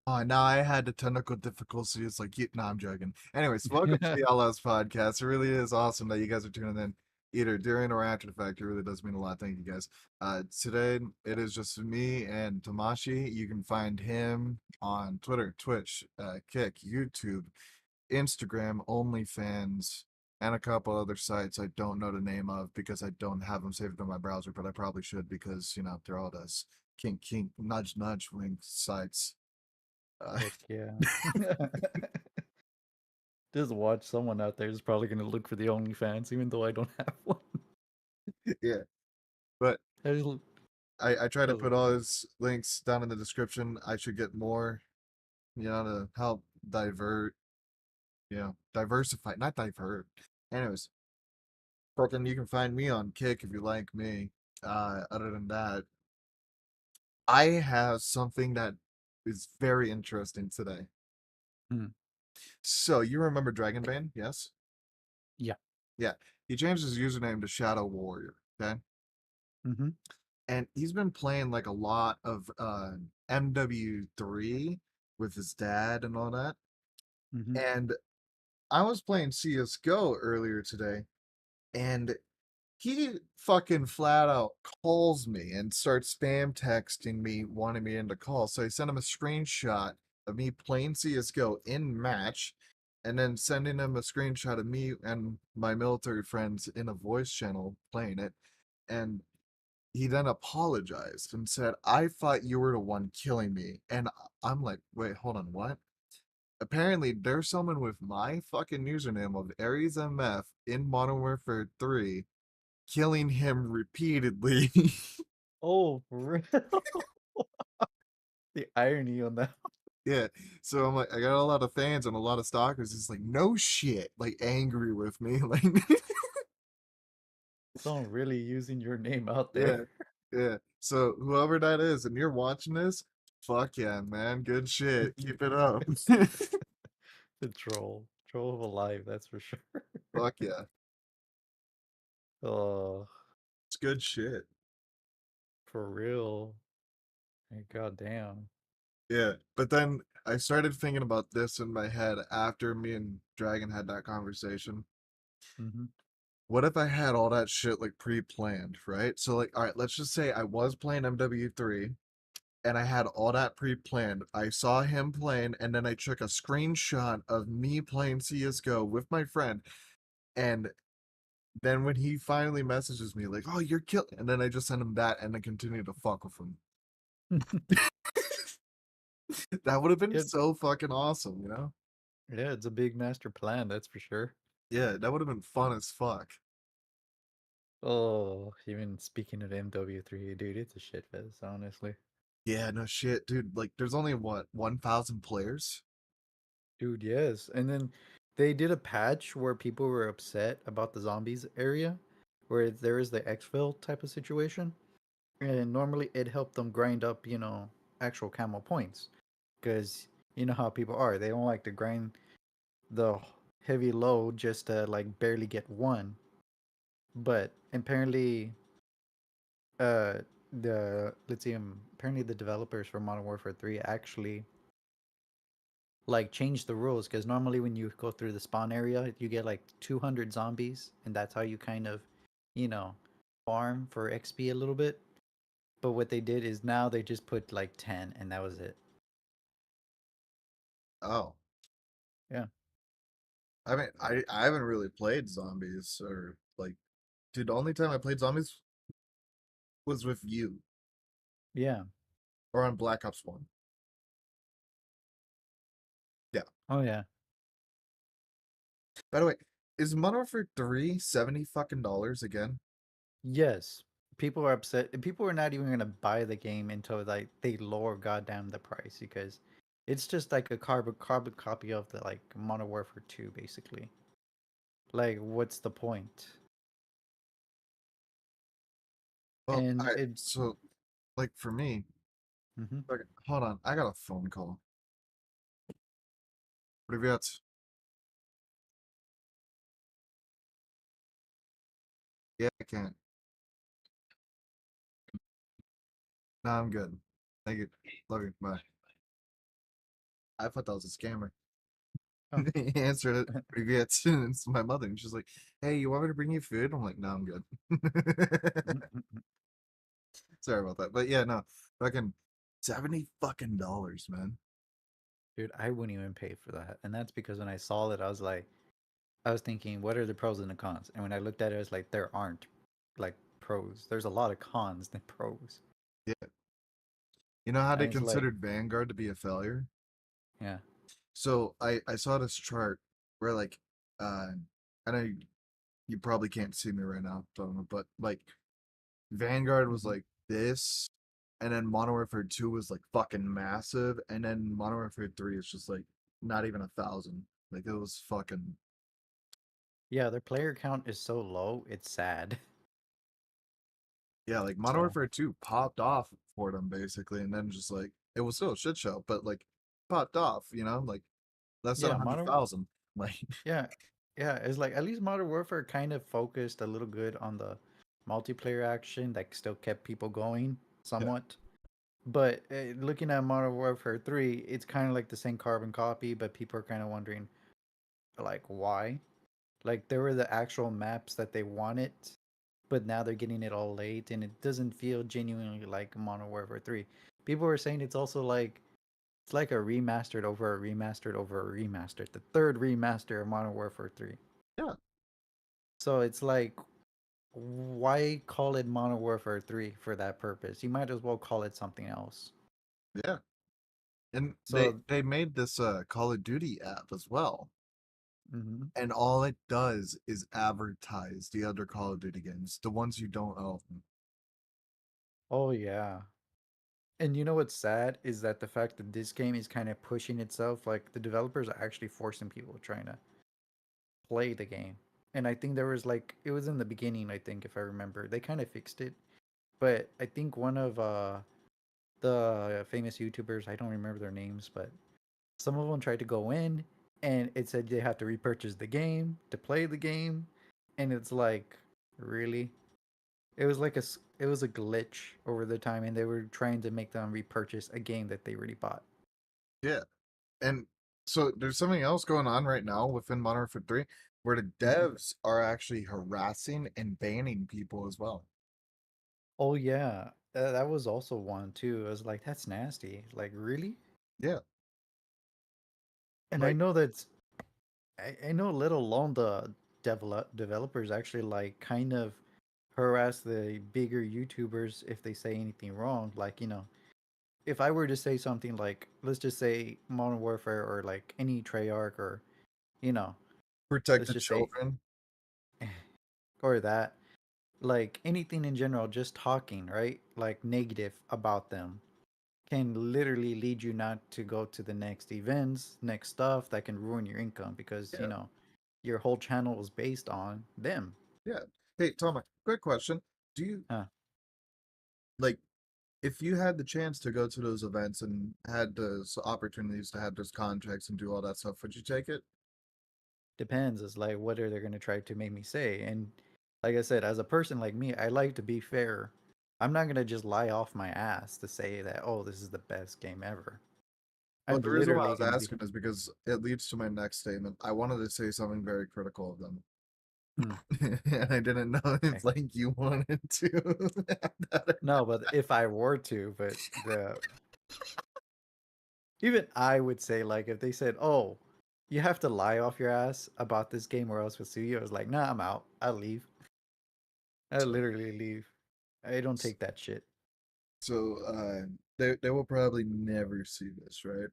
Oh, now I had the technical difficulties. Like, no, I'm joking. Anyways, welcome to the Outlawz podcast. It really is awesome that you guys are tuning in either during or after the fact. It really does mean a lot. Thank you guys. Today it is just me and Tamashi. You can find him on Twitter, Twitch, Kick, YouTube, Instagram, OnlyFans, and a couple other sites I don't know the name of because I don't have them saved in my browser, but I probably should because they're all those kink nudge nudge wink sites. Uh, Heck yeah. Just watch someone out there is probably gonna look for the OnlyFans, even though I don't have one. yeah, but I just, I try to I was put like, all his links down in the description. I should get more, to help diversify, not divert. Anyways, fucking, you can find me on Kick if you like me. Other than that, I have something that is very interesting today. hmm, So you remember Dragonbane? Yes. yeah. Yeah. He changed his username to Shadow Warrior. Okay. Mm-hmm. And he's been playing like a lot of MW3 with his dad and all that. Mm-hmm. And I was playing CS:GO earlier today, and he fucking flat out calls me and starts spam texting me, wanting me into call. So I sent him a screenshot of me playing CS:GO in match, and then sending him a screenshot of me and my military friends in a voice channel playing it. And he then apologized and said, I thought you were the one killing me. And I'm like, wait, hold on, what? Apparently, there's someone with my fucking username of AresMF in Modern Warfare 3 killing him repeatedly. Oh, for real? The irony on that. Yeah. So I'm like, I got a lot of fans and a lot of stalkers. It's like, no shit, like angry with me. Like, Someone really using your name out there. yeah, yeah. So whoever that is, and you're watching this, fuck yeah, man. Good shit. Keep it up. The troll. Troll of a life, that's for sure. Fuck yeah. Oh, It's good shit. for real. Hey, goddamn. Yeah. But then I started thinking about this in my head after me and Dragon had that conversation. Mm-hmm. What if I had all that shit like pre-planned, right? So like, all right, let's just say I was playing MW3 and I had all that pre-planned. I saw him playing and then I took a screenshot of me playing CS:GO with my friend, and then when he finally messages me like, "Oh, you're kill," and then I just send him that and then continue to fuck with him. That would have been it, so fucking awesome. yeah, it's a big master plan, that's for sure. Yeah, that would have been fun as fuck. Oh, even speaking of MW3, dude, it's a shit fest, honestly. Yeah, no shit, dude. Like, there's only what 1,000 players. Dude, yes. And then they did a patch where people were upset about the zombies area, where there is the exfil type of situation. And normally it helped them grind up, actual camo points. Because you know how people are. They don't like to grind the heavy load just to like barely get one. But apparently, uh, apparently the developers for Modern Warfare 3 actually like change the rules because normally when you go through the spawn area, you get like 200 zombies, and that's how you kind of, you know, farm for XP a little bit. But what they did is now they just put like 10, and that was it. Oh, Yeah, I mean, I haven't really played zombies or like, dude. The only time I played zombies was with you yeah. or on Black Ops 1. Yeah. Oh yeah. By the way, is Modern Warfare 3 70 fucking dollars again? Yes. People are upset. People are not even gonna buy the game until like they lower goddamn the price because it's just like a carbon copy of the like Modern Warfare 2 basically. Like what's the point? Well, And I it so like for me, mhm. okay, hold on, I got a phone call. Привет. Yeah, I can't. No, I'm good. Thank you. Love you. Bye. I thought that was a scammer. Oh. He answered it. Regrets. It's my mother, and she's like, "Hey, you want me to bring you food?" I'm like, "No, I'm good." Sorry about that, but yeah, no, fucking $70 man. Dude, I wouldn't even pay for that. And that's because when I saw it, I was thinking, what are the pros and the cons? And when I looked at it, I was like, there aren't like pros. There's a lot of cons than pros. Yeah, you know how And they it's like, considered Vanguard to be a failure? yeah. So I saw this chart where like I know you probably can't see me right now, but like Vanguard was Hmm. like this, and then Modern Warfare 2 was like fucking massive, and then Modern Warfare 3 is just like not even 1,000. Like it was fucking Yeah, their player count is so low, it's sad. yeah, like Modern So, Warfare 2 popped off for them basically, and then just like it was still a shit show, but like popped off, like less than yeah, Modern 100,000. Like Yeah, yeah, it's like at least Modern Warfare kind of focused a little good on the multiplayer action that still kept people going yeah, somewhat. But looking at Modern Warfare 3, it's kind of like the same carbon copy, but people are kind of wondering like why? Like there were the actual maps that they wanted, but now they're getting it all late and it doesn't feel genuinely like Modern Warfare 3. People were saying it's like a remastered over a remastered over a remastered, the third remaster of Modern Warfare 3. yeah, So it's like, why call it Modern Warfare 3 for that purpose? You might as well call it something else. yeah. And they So, they made this Call of Duty app as well. mhm. And all it does is advertise the other Call of Duty games, the ones you don't own. Oh yeah. And you know what's sad is that the fact that this game is kind of pushing itself, like the developers are actually forcing people trying to play the game. And I think there was like it was in the beginning, I think if I remember. They kind of fixed it. But I think one of the famous YouTubers, I don't remember their names, but some of them tried to go in and it said they have to repurchase the game to play the game, and it's like, really? It was like it was a glitch over the time, and they were trying to make them repurchase a game that they already bought. Yeah. And so there's something else going on right now within Modern Warfare 3 where the Mhm. devs are actually harassing and banning people as well. Oh yeah, that was also one too. I was like, that's nasty. Like, really? Yeah. And I Like know that I know, let alone the developers actually like kind of harass the bigger YouTubers if they say anything wrong. Like, if I were to say something like, let's just say Modern Warfare or like any Treyarch or, you know, protect let's the just say, children. or that, like anything in general, just talking, right? Like negative about them can literally lead you not to go to the next events, next stuff that can ruin your income because, Yeah. your whole channel is based on them. Yeah. Hey, Tama, quick question. Do you Huh. like if you had the chance to go to those events and had those opportunities to have those contracts and do all that stuff, would you take it? Depends. It's like, what are they going to try to make me say? And like I said, as a person like me, I like to be fair. I'm not going to just lie off my ass to say that, oh, this is the best game ever. Well, I'm the reason why I literally was going to be. asking is because it leads to my next statement. I wanted to say something very critical of them. Hmm, And I didn't know okay. if like you wanted to have that or No, but if I were to, but even I would say, like, if they said, oh, you have to lie off your ass about this game or else we'll sue you, I was like, nah, I'm out. I'll leave. I so literally leave. I don't take that shit. so they will probably never see this, right?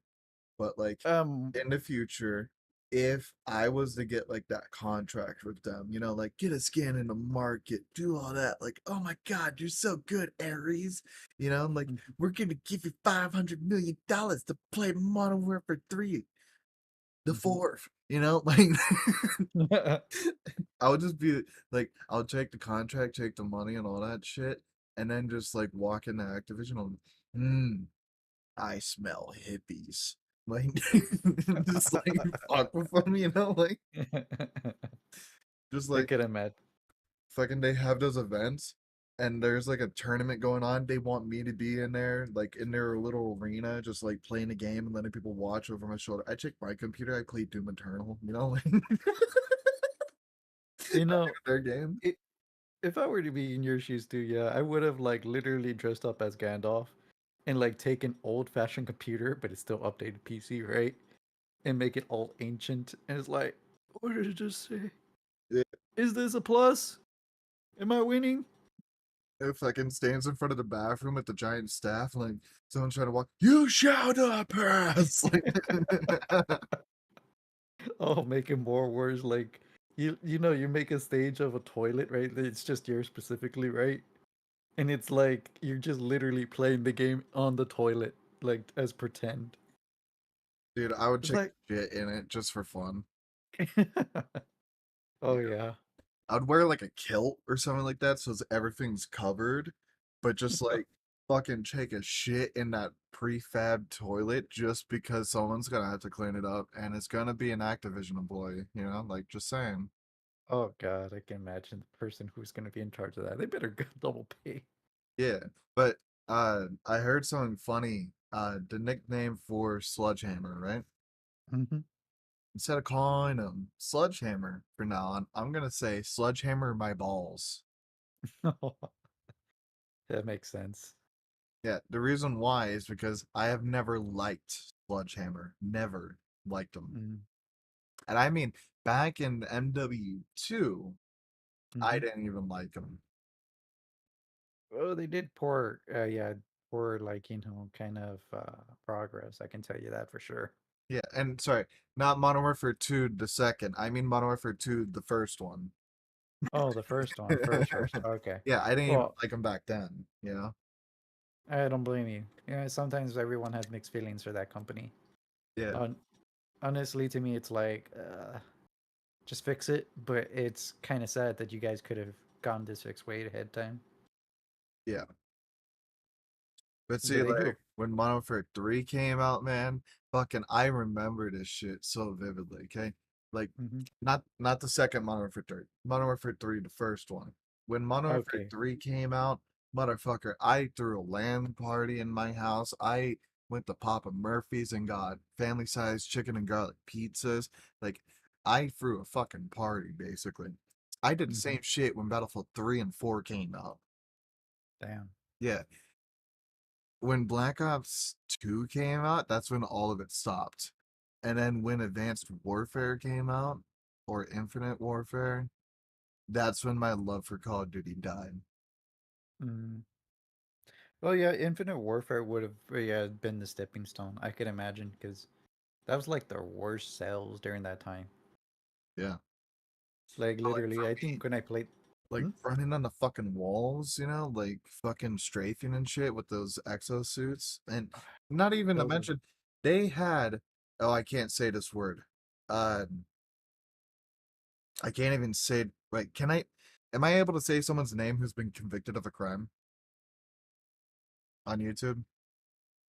But like Um, in the future, if I was to get like that contract with them, like get a scan in the market, do all that, like, oh my God, you're so good, Ares. Like we're gonna give you $500 million to play Modern Warfare 3, the mhm. fourth, like I would just be like, I'll take the contract, take the money and all that shit, and then just like walk into Activision and hmm, I smell hippies. Like, just like fuck with them, like, just I like could imagine. fucking they have those events, and there's like a tournament going on. They want me to be in there, like in their little arena, just like playing a game and letting people watch over my shoulder. I check my computer. I play Doom Eternal. You know, like You know, their game. it, if I were to be in your shoes too, yeah, I would have like literally dressed up as Gandalf and like take an old-fashioned computer, but it's still updated PC, right? And make it all ancient. And it's like, what did it just say? Yeah, Is this a plus? Am I winning? it fucking stands in front of the bathroom with the giant staff, like someone trying to walk. You shall not pass. Like, Oh, making more words like you make a stage of a toilet, right? It's just yours specifically, right? And it's like you're just literally playing the game on the toilet, like as pretend. dude, I would It's check like, shit in it just for fun. oh yeah. I'd wear like a kilt or something like that so everything's covered, but just like fucking take a shit in that prefab toilet just because someone's gonna have to clean it up and it's gonna be an Activision employee, you know? Like just saying. Oh god, I can imagine the person who's gonna be in charge of that. They better get double pay. Yeah. But I heard something funny. The nickname for Sludgehammer, right? Hmm. Instead of calling him Sludgehammer for now on, I'm gonna say Sludgehammer my balls. That makes sense. Yeah, the reason why is because I have never liked Sledgehammer. Never liked him. Mm-hmm. And I mean, back in MW2, I Mm-hmm. didn't even like him. Oh, they did poor, yeah, poor like kind of progress. I can tell you that for sure. Yeah, and sorry, not Modern Warfare 2 the second. I mean Modern Warfare 2 the first one. Oh, the first one, first. Okay. Yeah, I didn't even Well, like him back then, you know? I don't blame you. Yeah, sometimes everyone has mixed feelings for that company. Yeah, On Honestly, to me, it's like, just fix it. But it's kind of sad that you guys could have gone this fix way ahead of time. yeah. But see, But they like do. when Modern Warfare 3 came out, man, fucking I remember this shit so vividly, okay? Like Hmm. not the second Modern Warfare 3. Modern Warfare 3, the first one. When Modern Warfare Okay. 3 came out, motherfucker, I threw a LAN party in my house. I went to Papa Murphy's and got family size chicken and garlic pizzas. Like I threw a fucking party basically. I did the Hmm. same shit when Battlefield 3 and 4 came out. Damn. Yeah, when Black Ops 2 came out, that's when all of it stopped. And then when Advanced Warfare came out, or Infinite Warfare, that's when my love for Call of Duty died. Mm. Well, yeah, Infinite Warfare would have yeah been the stepping stone. I could imagine because that was like the worst sales during that time. Yeah. Like But like for literally, I me, think when I played. like Hmm? running on the fucking walls, you know, like fucking strafing and shit with those exosuits. And not even to Those are mention, they had, oh, I can't say this word. Uh, I can't even say, like, am I able to say someone's name who's been convicted of a crime on YouTube?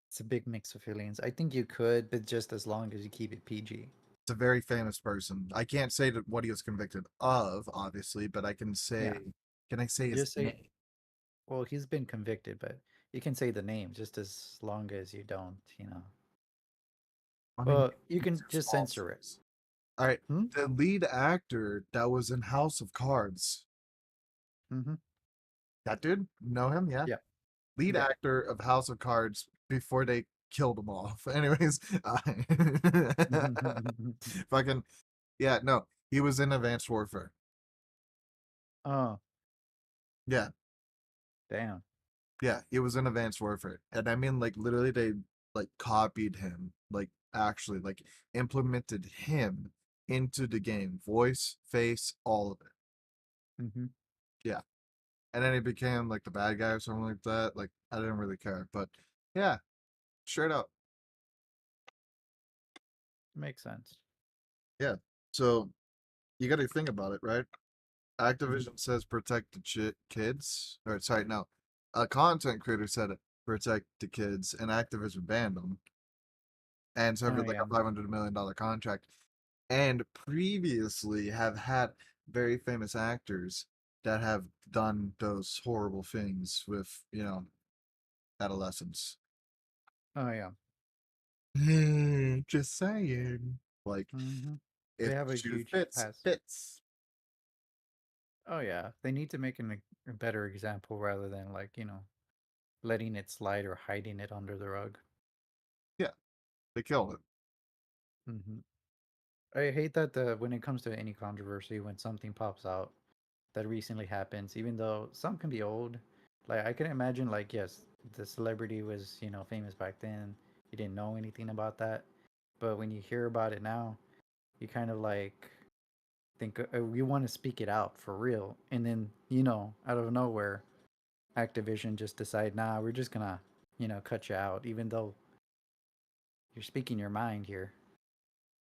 it's a big mix of feelings. I think you could, but just as long as you keep it PG. It's a very famous person. I can't say that what he was convicted of, obviously, but I can Yeah, say, can I say his just say. name? Well, he's been convicted, but you can say the name just as long as you don't. I mean, Well, you use can your just small censor it. voice. All right, Hmm? the lead actor that was in House of Cards, Mm-hmm. that dude, know him? Yeah, Yeah. lead Yeah. actor of House of Cards before they killed him off. Anyways, fucking yeah, no, he was in Advanced Warfare. Oh, Yeah, damn. yeah, he was in Advanced Warfare, and I mean, like literally, they like copied him, like actually, like implemented him into the game, voice, face, all of it. Mm-hmm. Yeah, and then he became like the bad guy or something like that. Like I didn't really care, but yeah, straight up, Makes sense. yeah. So you got to think about it, right? Mm-hmm. Activision says protect the kids, or sorry, no, a content creator said protect the kids, and Activision banned them and Oh served like yeah. a $500 million contract. And previously have had very famous actors that have done those horrible things with, adolescents. Oh yeah. Just saying. Like, Hmm. if They the have a shoe huge fits, it past. fits. Oh yeah, they need to make a better example rather than like letting it slide or hiding it under the rug. Yeah, they killed it. Hmm. I hate that when it comes to any controversy, when something pops out that recently happens, even though some can be old, like I can imagine, like yes, the celebrity was famous back then. You didn't know anything about that, but when you hear about it now, you kind of like think you want to speak it out for real, and then out of nowhere, Activision just decide, nah, we're just gonna cut you out, even though you're speaking your mind here.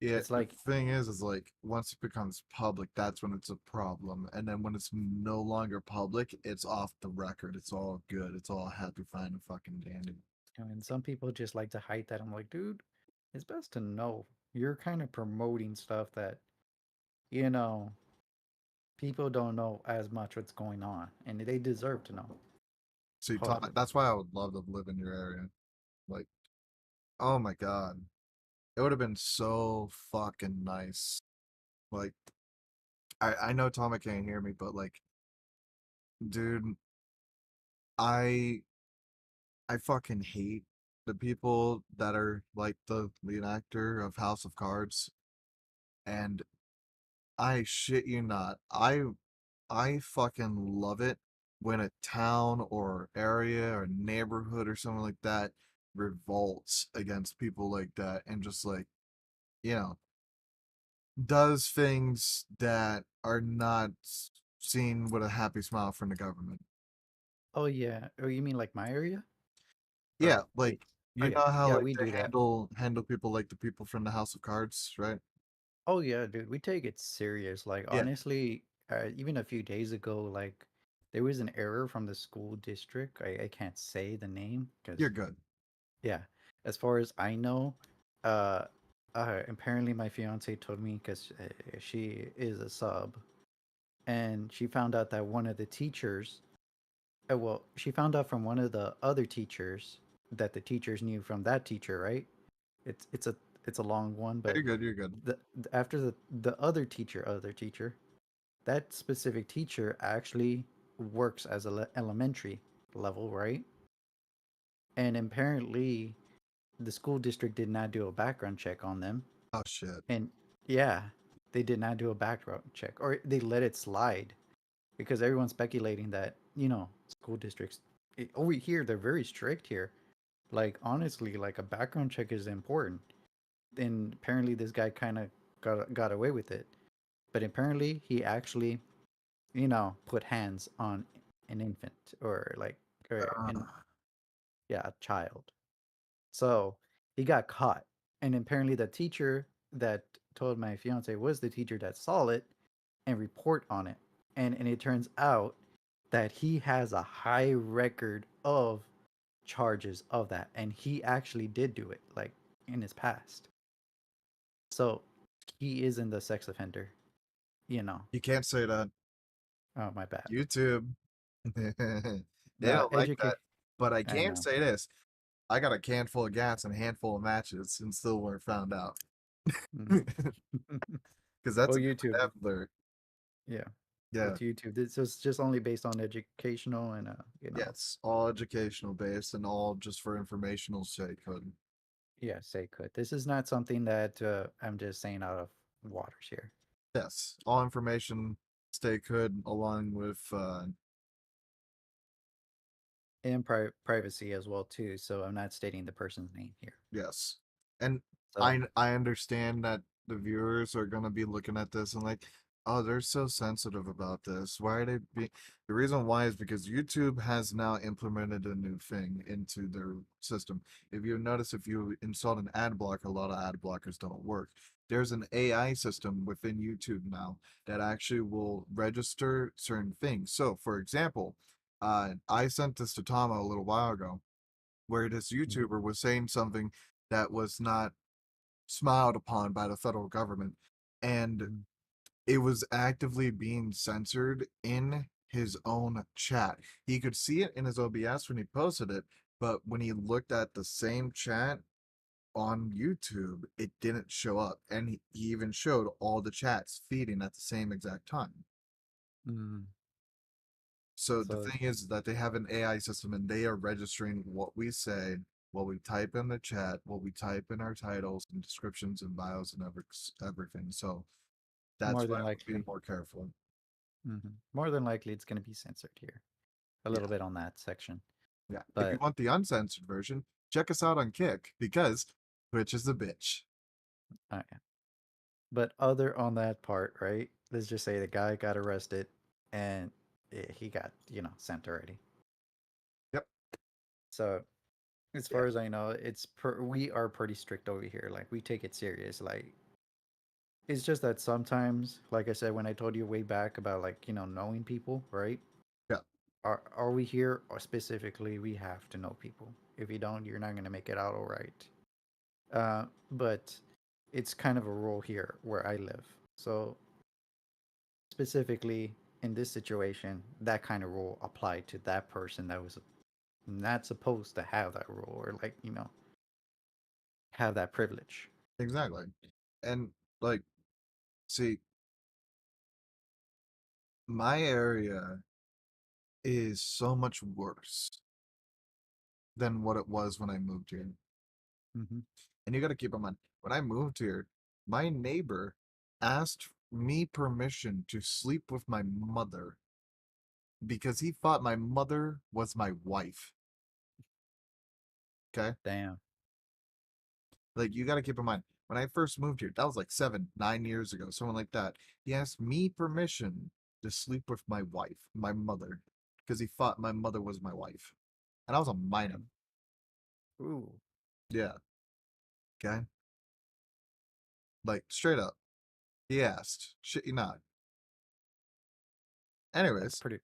Yeah, It's the like, thing is like once it becomes public, that's when it's a problem. And then when it's no longer public, it's off the record. It's all good. It's all happy, fine, and fucking dandy. and some people just like to hide that. I'm like, dude, it's best to know. You're kind of promoting stuff that you know people don't know as much what's going on, and they deserve to know. See, Tom, Hopefully. that's why I would love to live in your area. Like, oh my God. It would have been so fucking nice. Like, I know Tama can't hear me, but like, dude, I I fucking hate the people that are like the lead actor of House of Cards, and I shit you not, I fucking love it when a town or area or neighborhood or something like that revolts against people like that and just like, you know, does things that are not seen with a happy smile from the government. Oh yeah. Oh, you mean like my area? Yeah, Or like wait. Oh you yeah. know how Yeah, like we they do that. handle people like the people from the House of Cards, right? Oh yeah, dude, we take it serious. Like Yeah, honestly, even a few days ago, like there was an error from the school district. I can't say the name you're because good. yeah, as far as I know, uh, apparently my fiance told me because she is a sub, and she found out that one of the teachers, well, she found out from one of the other teachers that the teachers knew from that teacher, right? It's a long one, You're but good. You're good. after the other teacher, that specific teacher actually works as a elementary level, right? And apparently the school district did not do a background check on them. Oh shit. And yeah, they did not do a background check, or they let it slide because everyone's speculating that school districts over here they're very strict here. Like honestly, like a background check is important. And apparently this guy kind of got away with it. But apparently he actually put hands on an infant or like or an Uh, yeah a child. So he got caught, and apparently the teacher that told my fiance was the teacher that saw it and report on it. And it turns out that he has a high record of charges of that, and he actually did do it like in his past. So he isn't the sex offender, you know. you can't say that. Oh my bad. YouTube. They The don't like educate. that. But I I can know. say this. I got a can full of gas and a handful of matches and still weren't found out. Mhm. Because that's Well, a good YouTube. vocabulary. Yeah, Yeah. with YouTube, this is just only based on educational and Yes. All educational based and all just for informational sake. yeah, say could. This is not something that I'm just saying out of waters here. Yes. All information stay good along with And privacy as well too. So I'm not stating the person's name here. yes. And So I understand that the viewers are gonna be looking at this and like, oh, they're so sensitive about this. Why are they be the reason why is because YouTube has now implemented a new thing into their system. If you notice if you install an ad blocker, a lot of ad blockers don't work. There's an AI system within YouTube now that actually will register certain things. So for example, I sent this to Tama a little while ago where this mhm, YouTuber was saying something that was not smiled upon by the federal government, and mhm. it was actively being censored in his own chat. He could see it in his OBS when he posted it, but when he looked at the same chat on YouTube, it didn't show up. And he even showed all the chats feeding at the same exact time. Mm. So the So thing is that they have an AI system and they are registering what we say, what we type in the chat, what we type in our titles and descriptions and bios and everything. So that's more why than we're being likely, more careful. more than likely, it's going to be censored here a Yeah, little bit on that section. yeah. If you But want the uncensored version, check us out on Kick because Twitch is a bitch. uh, but other on that part, right? Let's just say the guy got arrested, and he got sent already. Yep. So as Yeah. far as I know, we are pretty strict over here. Like we take it serious. Like it's just that sometimes, like I said when I told you way back about like knowing people, right? Yeah. Are we here or specifically we have to know people? If you don't, you're not gonna make it out all right. But it's kind of a rule here where I live. So specifically in this situation, that kind of rule applied to that person that was not supposed to have that rule or like have that privilege. Exactly. And like, see, my area is so much worse than what it was when I moved here. Mm-hmm. And you got to keep in mind, when I moved here, my neighbor asked me permission to sleep with my mother because he thought my mother was my wife. Okay. Damn. Like, you got to keep in mind, when I first moved here, that was like 7, 9 years ago, someone like that. He asked me permission to sleep with my wife, my mother, because he thought my mother was my wife. And I was a minor. Ooh, Yeah. Okay. Like, straight up. He asked. Shit, you not. that's Anyways, pretty.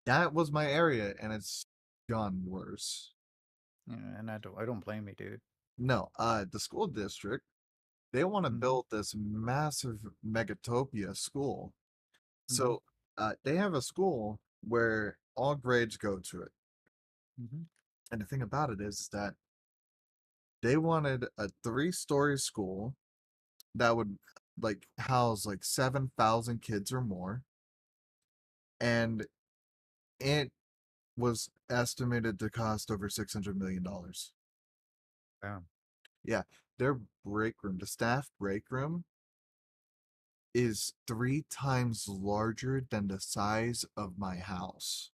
that was my area, and it's gone worse. Yeah, and I don't blame you, dude. No, the school district, they want to Mm-hmm. build this massive megatopia school. Mm-hmm. So, they have a school where all grades go to it. Mm-hmm. And the thing about it is that they wanted a 3-story school that would like house like 7,000 kids or more, and it was estimated to cost over $600 million. Damn. Yeah, their break room, the staff break room, is 3 times larger than the size of my house.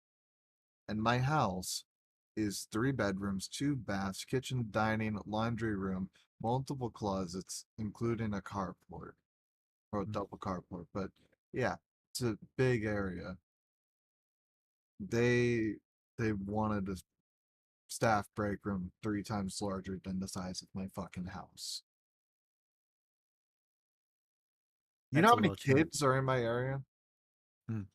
And my house is 3 bedrooms, 2 baths, kitchen, dining, laundry room, multiple closets, including a carport or a double carport. But yeah, it's a big area. They they wanted a staff break room 3 times larger than the size of my fucking house. You know That's how a many little too much. kids are in my area? Mm.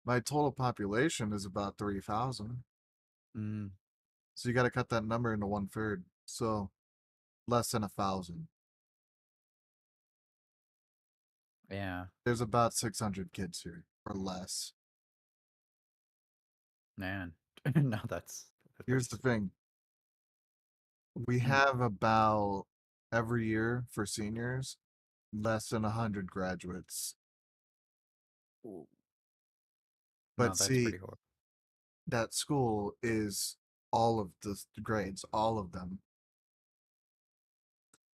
My total population is about 3,000. Mm. So you got to cut that number into 1/3. So less than 1,000. Yeah, There's about 600 kids here or less. man. No, that's pretty Here's the sick. thing. We Mm. have about every year for seniors, less than 100 graduates. Ooh. No, But that's see, pretty horrible. that school is all of the grades, all of them.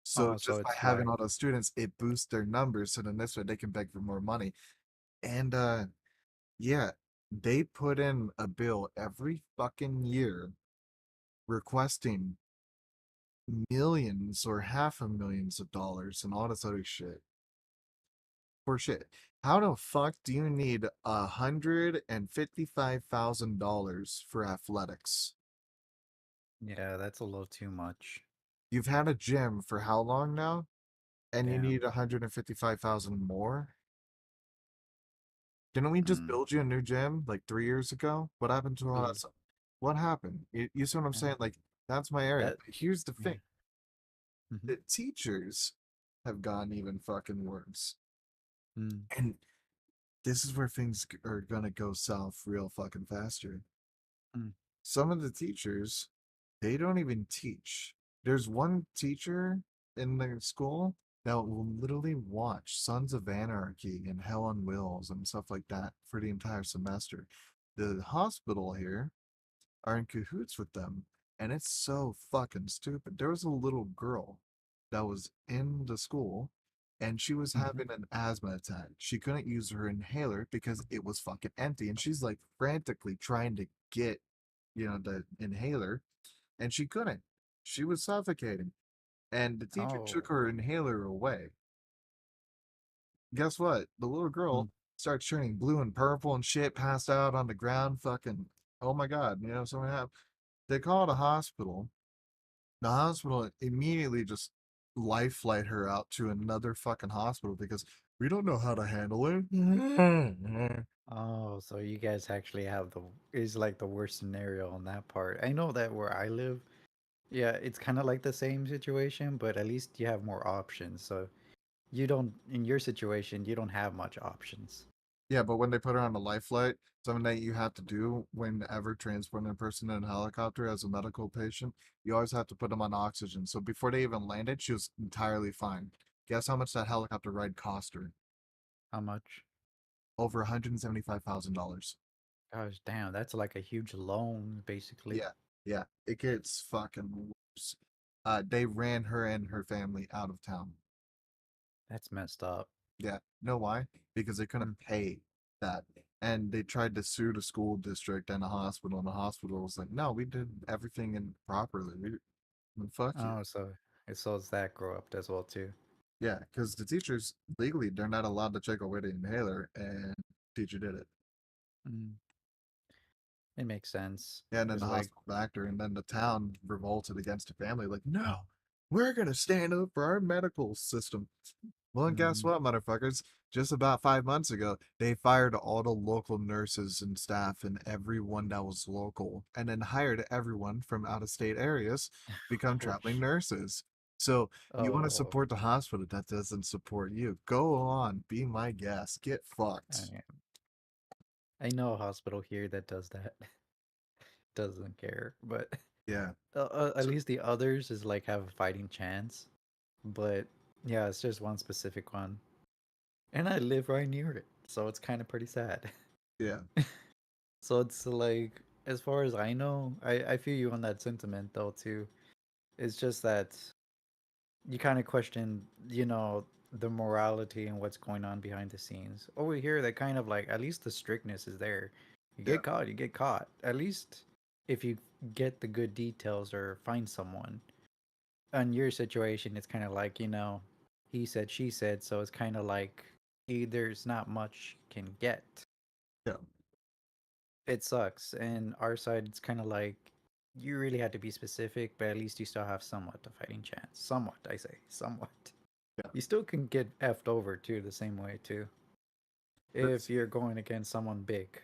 So Oh, so just by it's having like, all those students, it boosts their numbers. So then this way they can beg for more money. And yeah, they put in a bill every fucking year requesting millions or half of millions of dollars and all this other shit. For shit. How the fuck do you need $155,000 for athletics? yeah, that's a little too much. You've had a gym for how long now? And you Damn. need 155,000 more? Didn't we just Mm. build you a new gym like 3 years ago? What happened to all that Dude, stuff? What happened? You see what I'm yeah, saying? Like, that's my area. that, But here's the yeah. thing. Mm-hmm. The teachers have gone even fucking worse. Mm. And this is where things are gonna go south real fucking faster. Mm. Some of the teachers, they don't even teach. There's one teacher in the school that will literally watch Sons of Anarchy and Hell on Wheels and stuff like that for the entire semester. The hospital here are in cahoots with them, and it's so fucking stupid. There was a little girl that was in the school, and she was Mm-hmm. having an asthma attack. She couldn't use her inhaler because it was fucking empty, and she's like frantically trying to get, the inhaler, and she couldn't. She was suffocating, and the teacher took Oh. her inhaler away. Guess what? The little Mm. girl starts turning blue and purple and shit, passed out on the ground, fucking, oh my god, something happened. They called a hospital. The hospital immediately just life flight her out to another fucking hospital because we don't know how to handle it. Oh, so you guys actually have the is like the worst scenario on that part. I know that where I live, yeah, it's kind of like the same situation, but at least you have more options. So you don't, in your situation, you don't have much options. Yeah, but when they put her on a life flight, something that you have to do whenever transporting a person in a helicopter as a medical patient, you always have to put them on oxygen. So before they even landed, she was entirely fine. Guess how much that helicopter ride cost her? How much? Over $175,000. Gosh, damn, that's like a huge loan, basically. Yeah, yeah, it gets fucking worse. They ran her and her family out of town. That's messed up. Yeah, know why? Because they Mm. couldn't pay that. And they tried to sue the school district and the hospital was like, no, we did everything properly. Fuck you. Oh, so it's that grow up as well too. Yeah, because the teachers legally they're not allowed to take away the inhaler, and teacher did it. Mm. It makes sense. Yeah, and then It's the like, hospital backed her, and then the town revolted against the family, like, no, we're gonna stand up for our medical system. Well, and guess mhm. what, motherfuckers? Just about 5 months ago, they fired all the local nurses and staff and everyone that was local, and then hired everyone from out of state areas become Oh, traveling nurses. So you want to oh, support the hospital that doesn't support you? Go on, be my guest, get fucked. I, I know a hospital here that does that. Doesn't care, but Yeah. at So least the others is like have a fighting chance. But yeah, it's just one specific one, and I live right near it, so it's kind of pretty sad. yeah, So it's like, as far as I know, I feel you on that sentiment though too. It's just that you kind of question, the morality and what's going on behind the scenes. Over here, they kind of like, at least the strictness is there. You yeah, get caught, you get caught. At least if you get the good details or find someone. On your situation, it's kind of like, he said, she said. So it's kind of like there's not much you can get. yeah. It sucks. And our side, it's kind of like you really had to be specific, but at least you still have somewhat a fighting chance. Somewhat, I say, somewhat. Yeah. You still can get effed over too, the same way too, if There's you're going against someone big.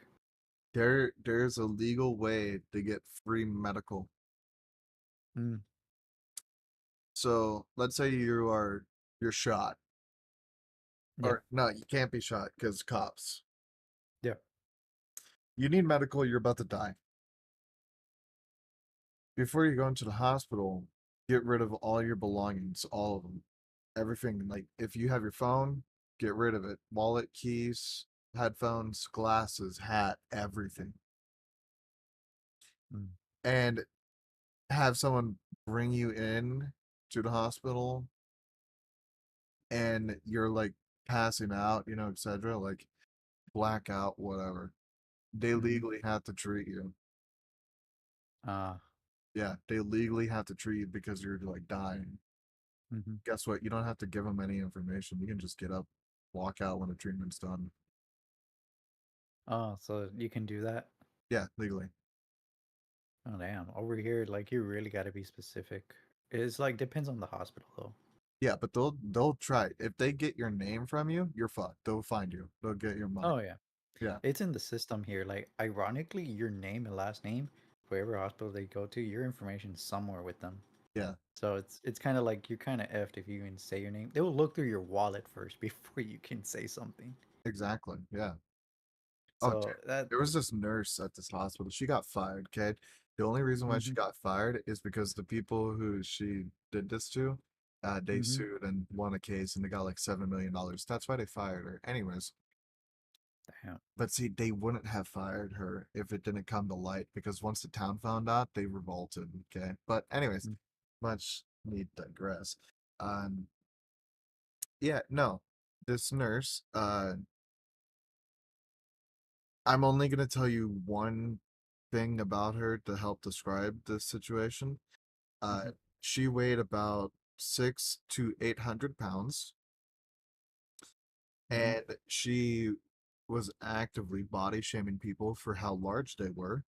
there's a legal way to get free medical. Mm, So let's say you're shot. yeah, Or no, you can't be shot because cops. yeah. You need medical, you're about to die. Before you go into the hospital, get rid of all your belongings, all of them. Everything, like if you have your phone, get rid of it. Wallet, keys, headphones, glasses, hat, everything. Mm, And have someone bring you in to the hospital and you're like passing out, etc. Like blackout, whatever. They mm-hmm. legally have to treat you. Uh, Yeah, they legally have to treat you because you're like dying. mm-hmm. Guess what? You don't have to give them any information. You can just get up, walk out when the treatment's done. Oh, so you can do that? Yeah, legally. Oh, damn. Over here, like, you really got to be specific. It's like, depends on the hospital, though. Yeah, but they'll try. If they get your name from you, you're fucked. They'll find you. They'll get your money. Oh, yeah. Yeah, It's in the system here. Like, ironically, your name and last name, wherever hospital they go to, your information's somewhere with them. yeah, So it's kind of like you're kind of effed if you even say your name. They will look through your wallet first before you can say something. exactly. Yeah. Oh, dude, So that. there was this nurse at this hospital. She got fired, okay? The only reason why she Hmm. got fired is because the people who she did this to, they Hmm. sued and won a case and they got like $7 million. That's why they fired her. Anyways, Damn. but see, they wouldn't have fired her if it didn't come to light because once the town found out, they revolted, okay? But anyways, Mm. much need digress. Um, yeah, no, this nurse, I'm only gonna tell you one thing about her to help describe this situation. Uh, Mhm. she weighed about 6 to 800 pounds, Mhm. and she was actively body shaming people for how large they were.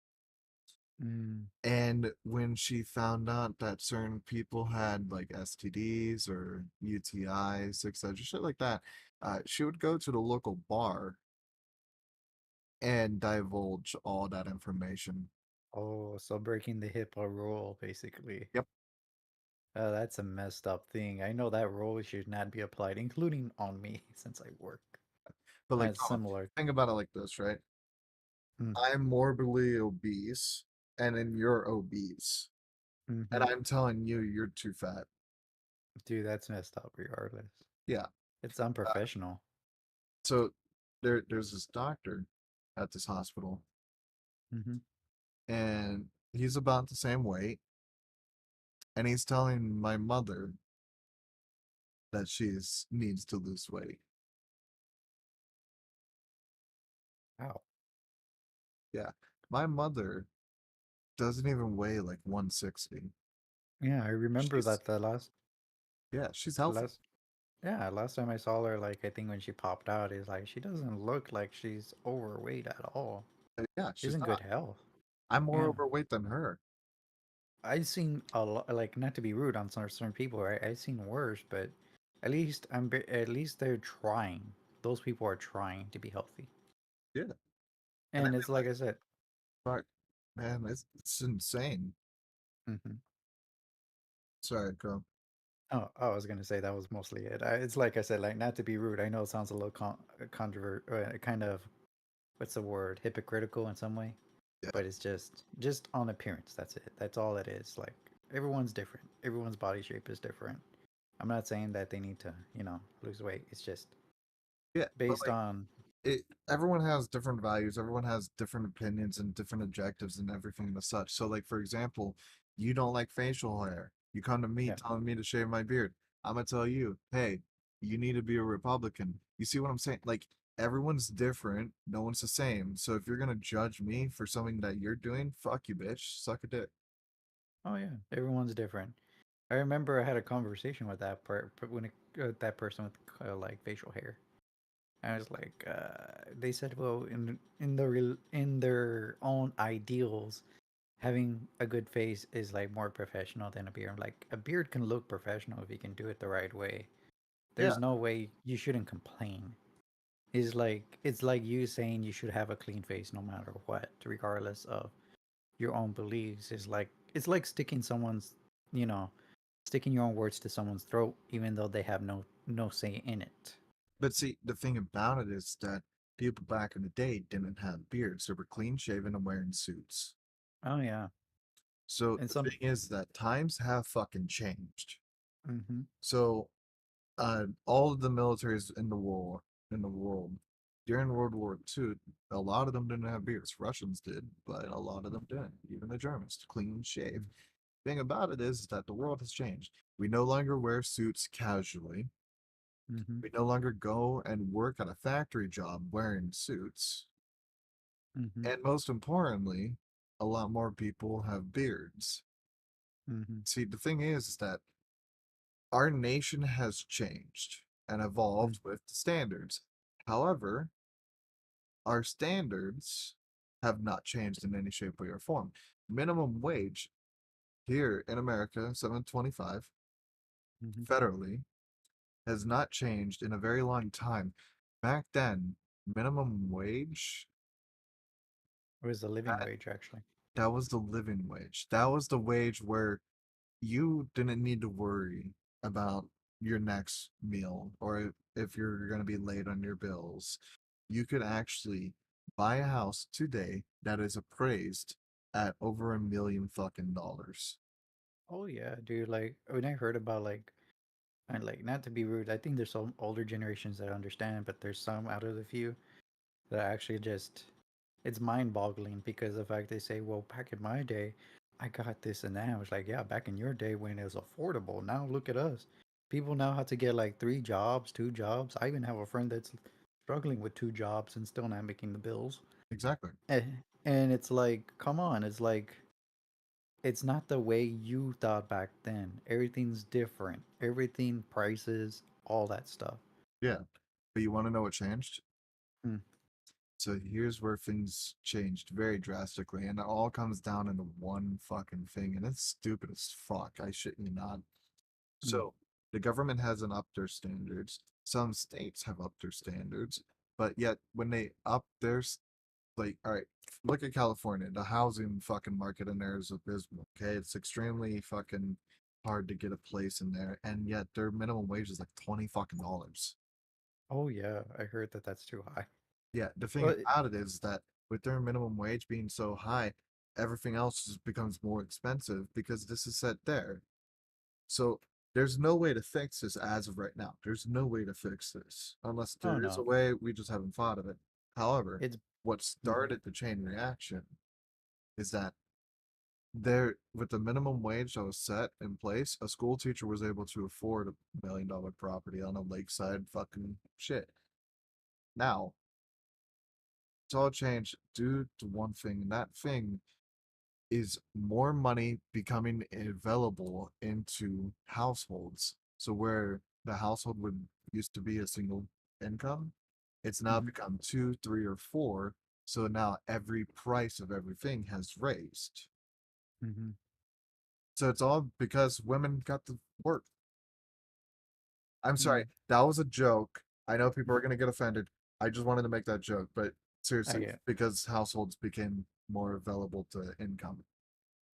Mm. And when she found out that certain people had like STDs or UTIs, etc., shit like that, she would go to the local bar and divulge all that information. Oh, so breaking the HIPAA rule, basically. Yep. Oh, that's a messed up thing. I know that rule should not be applied, including on me, since I work. But like, That's Tama, similar. think about it like this, right? Mm. I'm morbidly obese, and then you're obese, and Hmm. I'm telling you you're too fat. Dude, that's messed up regardless. Yeah. It's Uh, unprofessional. so there's this doctor at this hospital, Hmm. and he's about the same weight, and he's telling my mother that she's needs to lose weight. Wow. Yeah. My mother doesn't even weigh like 160. Yeah, I remember She's that the last, yeah, she's healthy. last, yeah, last time I saw her, like, I think when she popped out, is like, she doesn't look like she's overweight at all. Yeah, She's she's in good not. health. I'm more Yeah. overweight than her. I've seen a lot, like, not to be rude on some certain people, right? I've seen worse, but at least they're trying. Those people are trying to be healthy, Yeah. And I and it's mean, like I said. fuck, man, it's insane. Hmm. Sorry, go. Oh, I was gonna say that was mostly it. It's like I said, like, not to be rude. I know it sounds a little kind of, what's the word, hypocritical in some way, Yeah. but it's just on appearance. That's it. That's all it is. Like, everyone's different. Everyone's body shape is different. I'm not saying that they need to, lose weight. It's just Yeah, but based like on. it everyone has different values, everyone has different opinions and different objectives and everything and such. So like for example, you don't like facial hair. You come to me Yeah. telling me to shave my beard. I'm gonna tell you, hey, you need to be a Republican. You see what I'm saying? Like everyone's different, no one's the same. So if you're gonna judge me for something that you're doing, fuck you, bitch. Suck a dick. Oh yeah, everyone's different. I remember I had a conversation with that person with like facial hair. I was like, they said, well, in their own ideals, having a good face is like more professional than a beard. I'm like, a beard can look professional if you can do it the right way. Yeah, There's no way you shouldn't complain. It's like you saying you should have a clean face no matter what, regardless of your own beliefs. It's like you know, sticking your own words to someone's throat, even though they have no say in it. but see, the thing about it is that people back in the day didn't have beards. They were clean shaven and wearing suits. Oh yeah, So and the some. thing is that times have fucking changed. Mm-hmm. So all of the militaries in the world during World War II, a lot of them didn't have beards. Russians did, but a lot of them didn't. Even the Germans, clean shave. Thing about it is that the world has changed. We no longer wear suits casually. Mm-hmm. We no longer go and work at a factory job wearing suits. Mm-hmm. And most importantly, a lot more people have beards. Mm-hmm. See, the thing is that our nation has changed and evolved with the standards. However, our standards have not changed in any shape, way, or form. Minimum wage here in America, 7.25 Mm-hmm. federally, has not changed in a very long time. Back then, minimum wage, It was the living that, wage, actually. that was the living wage. That was the wage where you didn't need to worry about your next meal or if you're going to be late on your bills. You could actually buy a house today that is appraised at over $1 million fucking. Oh yeah, dude. Like when I heard about like, and like not to be rude, I think there's some older generations that understand, but there's some out of the few that actually just it's mind-boggling because the fact they say, well, back in my day, I got this and that. I was like, yeah, back in your day when it was affordable. Now look at us. People now have to get like 3 jobs, 2 jobs. I even have a friend that's struggling with 2 jobs and still not making the bills. Exactly. Eh, And it's like, come on, it's like it's not the way you thought back then. Everything's different. Everything, prices, all that stuff. Yeah. But you want to know what changed? Hmm. So here's where things changed very drastically, and it all comes down into one fucking thing, and it's stupid as fuck. I shit you not. Hmm. So the government hasn't upped their standards. Some states have upped their standards, but yet when they up theirs, like, all right, look at California. The housing fucking market in there is abysmal. Okay, it's extremely fucking hard to get a place in there, and yet their minimum wage is like $20 fucking. Oh yeah, I heard that that's too high. Yeah, the thing Well, about it is that with their minimum wage being so high, everything else just becomes more expensive because this is set there. So there's no way to fix this as of right now. There's no way to fix this unless oh there is a no, way, we just haven't thought of it. However, it's what mhm. started the chain reaction is that there, with the minimum wage that was set in place, a school teacher was able to afford $1 million property on a lakeside fucking shit. Now, it's all changed due to one thing, and that thing is more money becoming available into households. So where the household would used to be a single income, it's now Mhm. become two, three, or four. So now every price of everything has raised. Mhm. So it's all because women got to work. I'm sorry, Mm. that was a joke. I know people are going to get offended. I just wanted to make that joke, but I seriously, get. because households became more available to income.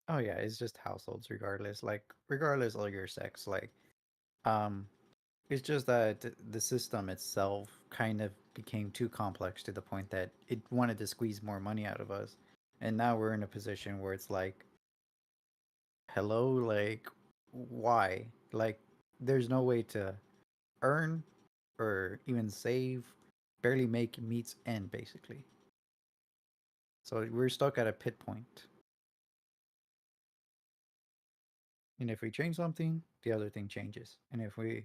Oh yeah, it's just households regardless. Like regardless of your sex. Like um, it's just that the system itself kind of became too complex to the point that it wanted to squeeze more money out of us, and now we're in a position where it's like, hello, like why? Like there's no way to earn or even save, barely make meets end basically. So we're stuck at a pit point. And if we change something, the other thing changes. And if the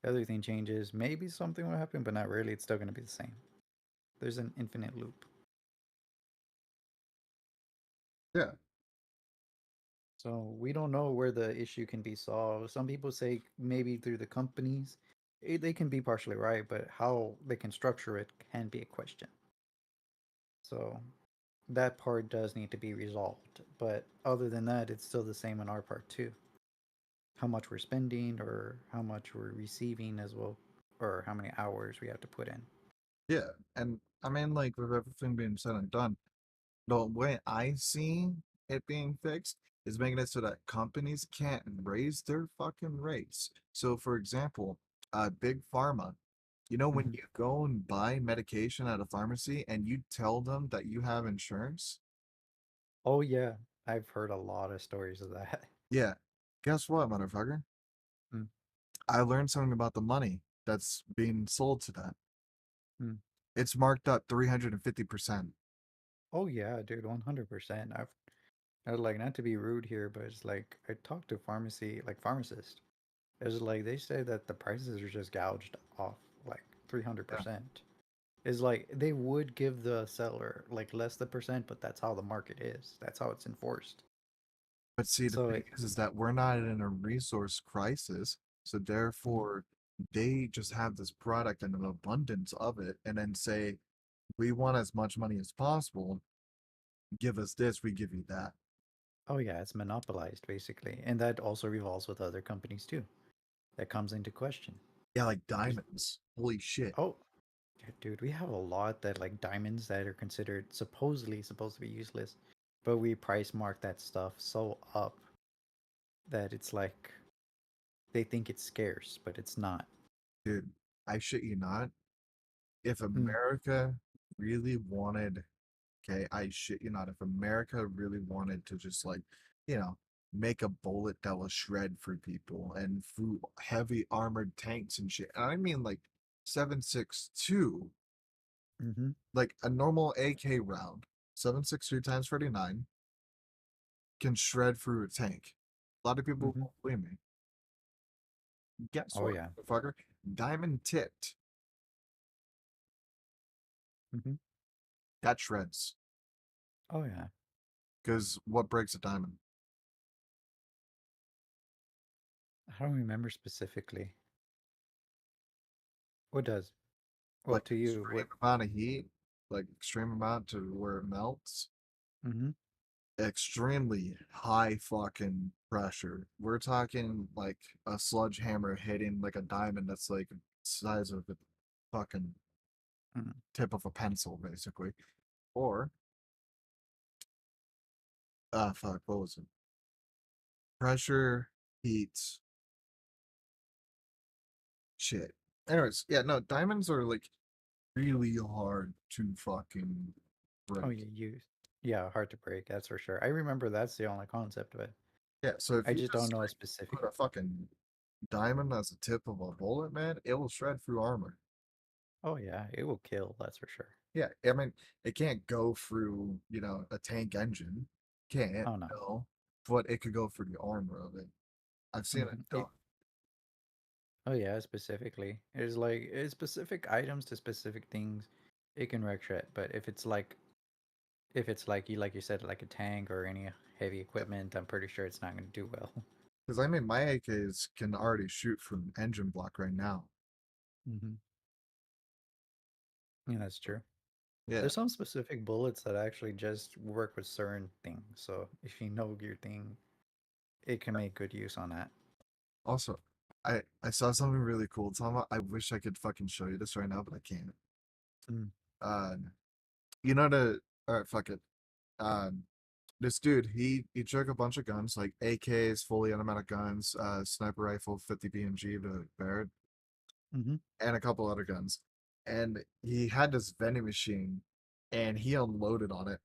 other thing changes, maybe something will happen, but not really. It's still going to be the same. There's an infinite loop. Yeah. So we don't know where the issue can be solved. Some people say maybe through the companies. They can be partially right, but how they can structure it can be a question. So that part does need to be resolved. But other than that, it's still the same on our part too. How much we're spending or how much we're receiving as well, or how many hours we have to put in. Yeah. And I mean, like, with everything being said and done, the way I see it being fixed is making it so that companies can't raise their fucking rates. So, for example, Big Pharma, when Mm-hmm. you go and buy medication at a pharmacy and you tell them that you have insurance, Oh yeah, I've heard a lot of stories of that. yeah, guess what, motherfucker? Mm, I learned something about the money that's being sold to that. mm. It's marked up 350%. Oh yeah, dude, 100%. I was like not to be rude here, but it's like I talked to pharmacy like pharmacists. It's like they say that the prices are just gouged off like Yeah. 300%. It's like they would give the seller like less the percent, but that's how the market is. That's how it's enforced. But see, the So thing is that we're not in a resource crisis, so mhm. therefore they just have this product and an abundance of it, and then say, "We want as much money as possible. Give us this, we give you that." Oh yeah, it's monopolized basically, and that also revolves with other companies too. That comes into question. Yeah, like There's diamonds. Holy shit. oh yeah, dude, we have a lot that like diamonds that are considered supposedly supposed to be useless, but we price mark that stuff so up that it's like they think it's scarce, but it's not. Dude, I shit you not. If Hmm. America really wanted Okay, I shit you not. If America really wanted to just like, you know, make a bullet that will shred for people and through heavy armored tanks and shit, and I mean like 7.62, Mm-hmm. like a normal AK round, 7.62 times 39 can shred through a tank. A lot of people Mm-hmm. won't believe me. Guess Oh what, yeah. motherfucker? Diamond tipped. Mm-hmm. That shreds. Oh yeah. Because what breaks a diamond? I don't remember specifically. What does? Well, Like to you, extreme what? amount of heat, like extreme amount to where it melts. Mm-hmm. Extremely high fucking pressure. We're talking like a sledgehammer hitting like a diamond that's like size of the fucking Mm-hmm. tip of a pencil, basically. Or fuck, what was it? Pressure, heat, shit. Anyways, yeah, no, diamonds are like really hard to fucking Oh, break. yeah, hard to break. That's for sure. I remember that's the only concept of it. Yeah, so if I you just don't just know like specific. put a fucking diamond as a tip of a bullet, man, it will shred through armor. Oh yeah, it will kill. That's for sure. Yeah, I mean, it can't go through, a tank engine. Can't, Oh no. no. But it could go through the armor of it. I've seen it Mm-hmm. done. Oh yeah, specifically. It's specific items to specific things. It can wreck shit, but if it's like you said, like a tank or any heavy Yeah. equipment, I'm pretty sure it's not going to do well. Because I mean, my AKs can already shoot from engine block right now. Mm-hmm. Yeah, that's true. Yeah. There's some specific bullets that actually just work with certain things. So if you know your thing, it can make good use on that. Also, I saw something really cool, Tama. I wish I could fucking show you this right now, but I can't. Mm. Uh, you know the all right, fuck it. Um, this dude, he took a bunch of guns, like AKs, fully automatic guns, sniper rifle, 50 BMG, the Barrett, Mm-hmm. and a couple other guns. And he had this vending machine, and he unloaded on it.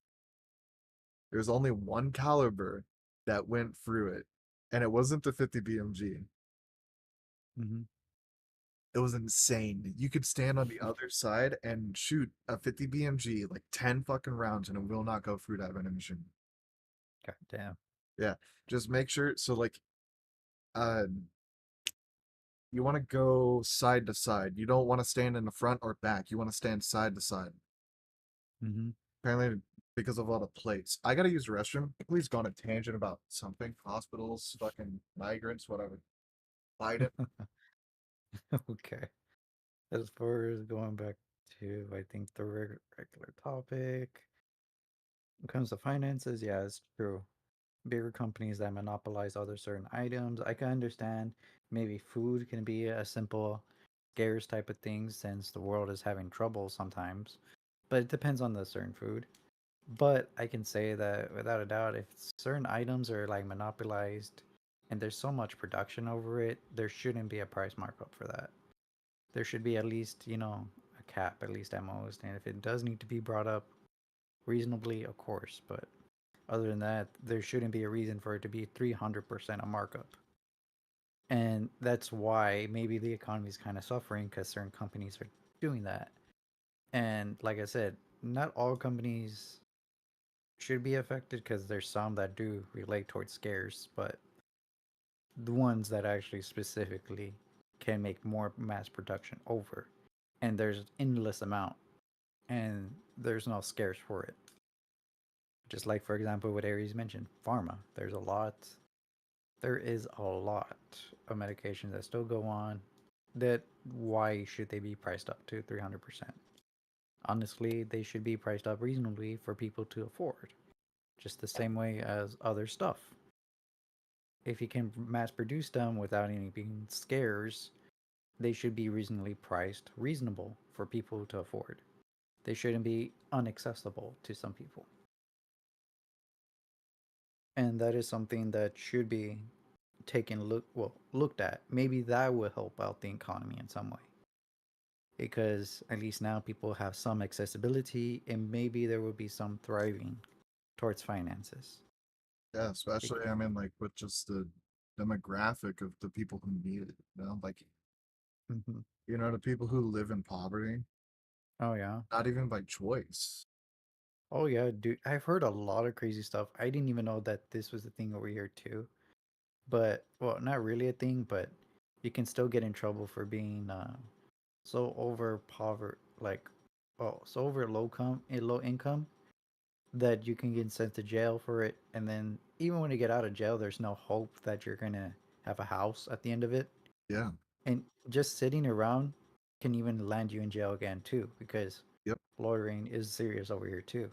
There was only one caliber that went through it, and it wasn't the 50 BMG. Mm-hmm. It was insane. You could stand on the other side and shoot a 50 BMG like 10 fucking rounds, and it will not go through that vending machine. God damn. Yeah, just make sure. So like, uh, you want to go side to side. You don't want to stand in the front or back. You want to stand side to side. Mm-hmm. Apparently, because of all the plates. I gotta use the restroom. Please go on a tangent about something. Hospitals, fucking migrants, whatever. Biden. Okay. As far as going back to, I think, the regular topic, when it comes to finances, yeah, it's true. Bigger companies that monopolize other certain items. I can understand maybe food can be a simple scarce type of thing since the world is having trouble sometimes, but it depends on the certain food. But I can say that without a doubt, if certain items are like monopolized and there's so much production over it, there shouldn't be a price markup for that. There should be at least, a cap, at least at most. And if it does need to be brought up reasonably, of course. But other than that, there shouldn't be a reason for it to be 300% a markup. And that's why maybe the economy is kind of suffering because certain companies are doing that. And like I said, not all companies should be affected because there's some that do relate towards scares, but the ones that actually specifically can make more mass production over. And there's endless amount and there's no scarce for it. Just like for example what Aries mentioned, pharma. There is a lot of medications that still go on that why should they be priced up to 300%? Honestly, they should be priced up reasonably for people to afford, just the same way as other stuff. If you can mass produce them without any being scarce, they should be reasonably priced, reasonable for people to afford. They shouldn't be inaccessible to some people. And that is something that should be looked at. Maybe that will help out the economy in some way. because at least now people have some accessibility and maybe there will be some thriving towards finances. Yeah, Bec- especially I mean like with just the demographic of the people who need it, like Mhm. the people who live in poverty, Oh yeah. not even by choice. Oh yeah, dude. I've heard a lot of crazy stuff. I didn't even know that this was a thing over here too. But well, not really a thing, but you can still get in trouble for being so over pover like oh so over low income that you can get sent to jail for it, and then even when you get out of jail, there's no hope that you're gonna have a house at the end of it, Yeah. and just sitting around can even land you in jail again too because Yep. loitering is serious over here too.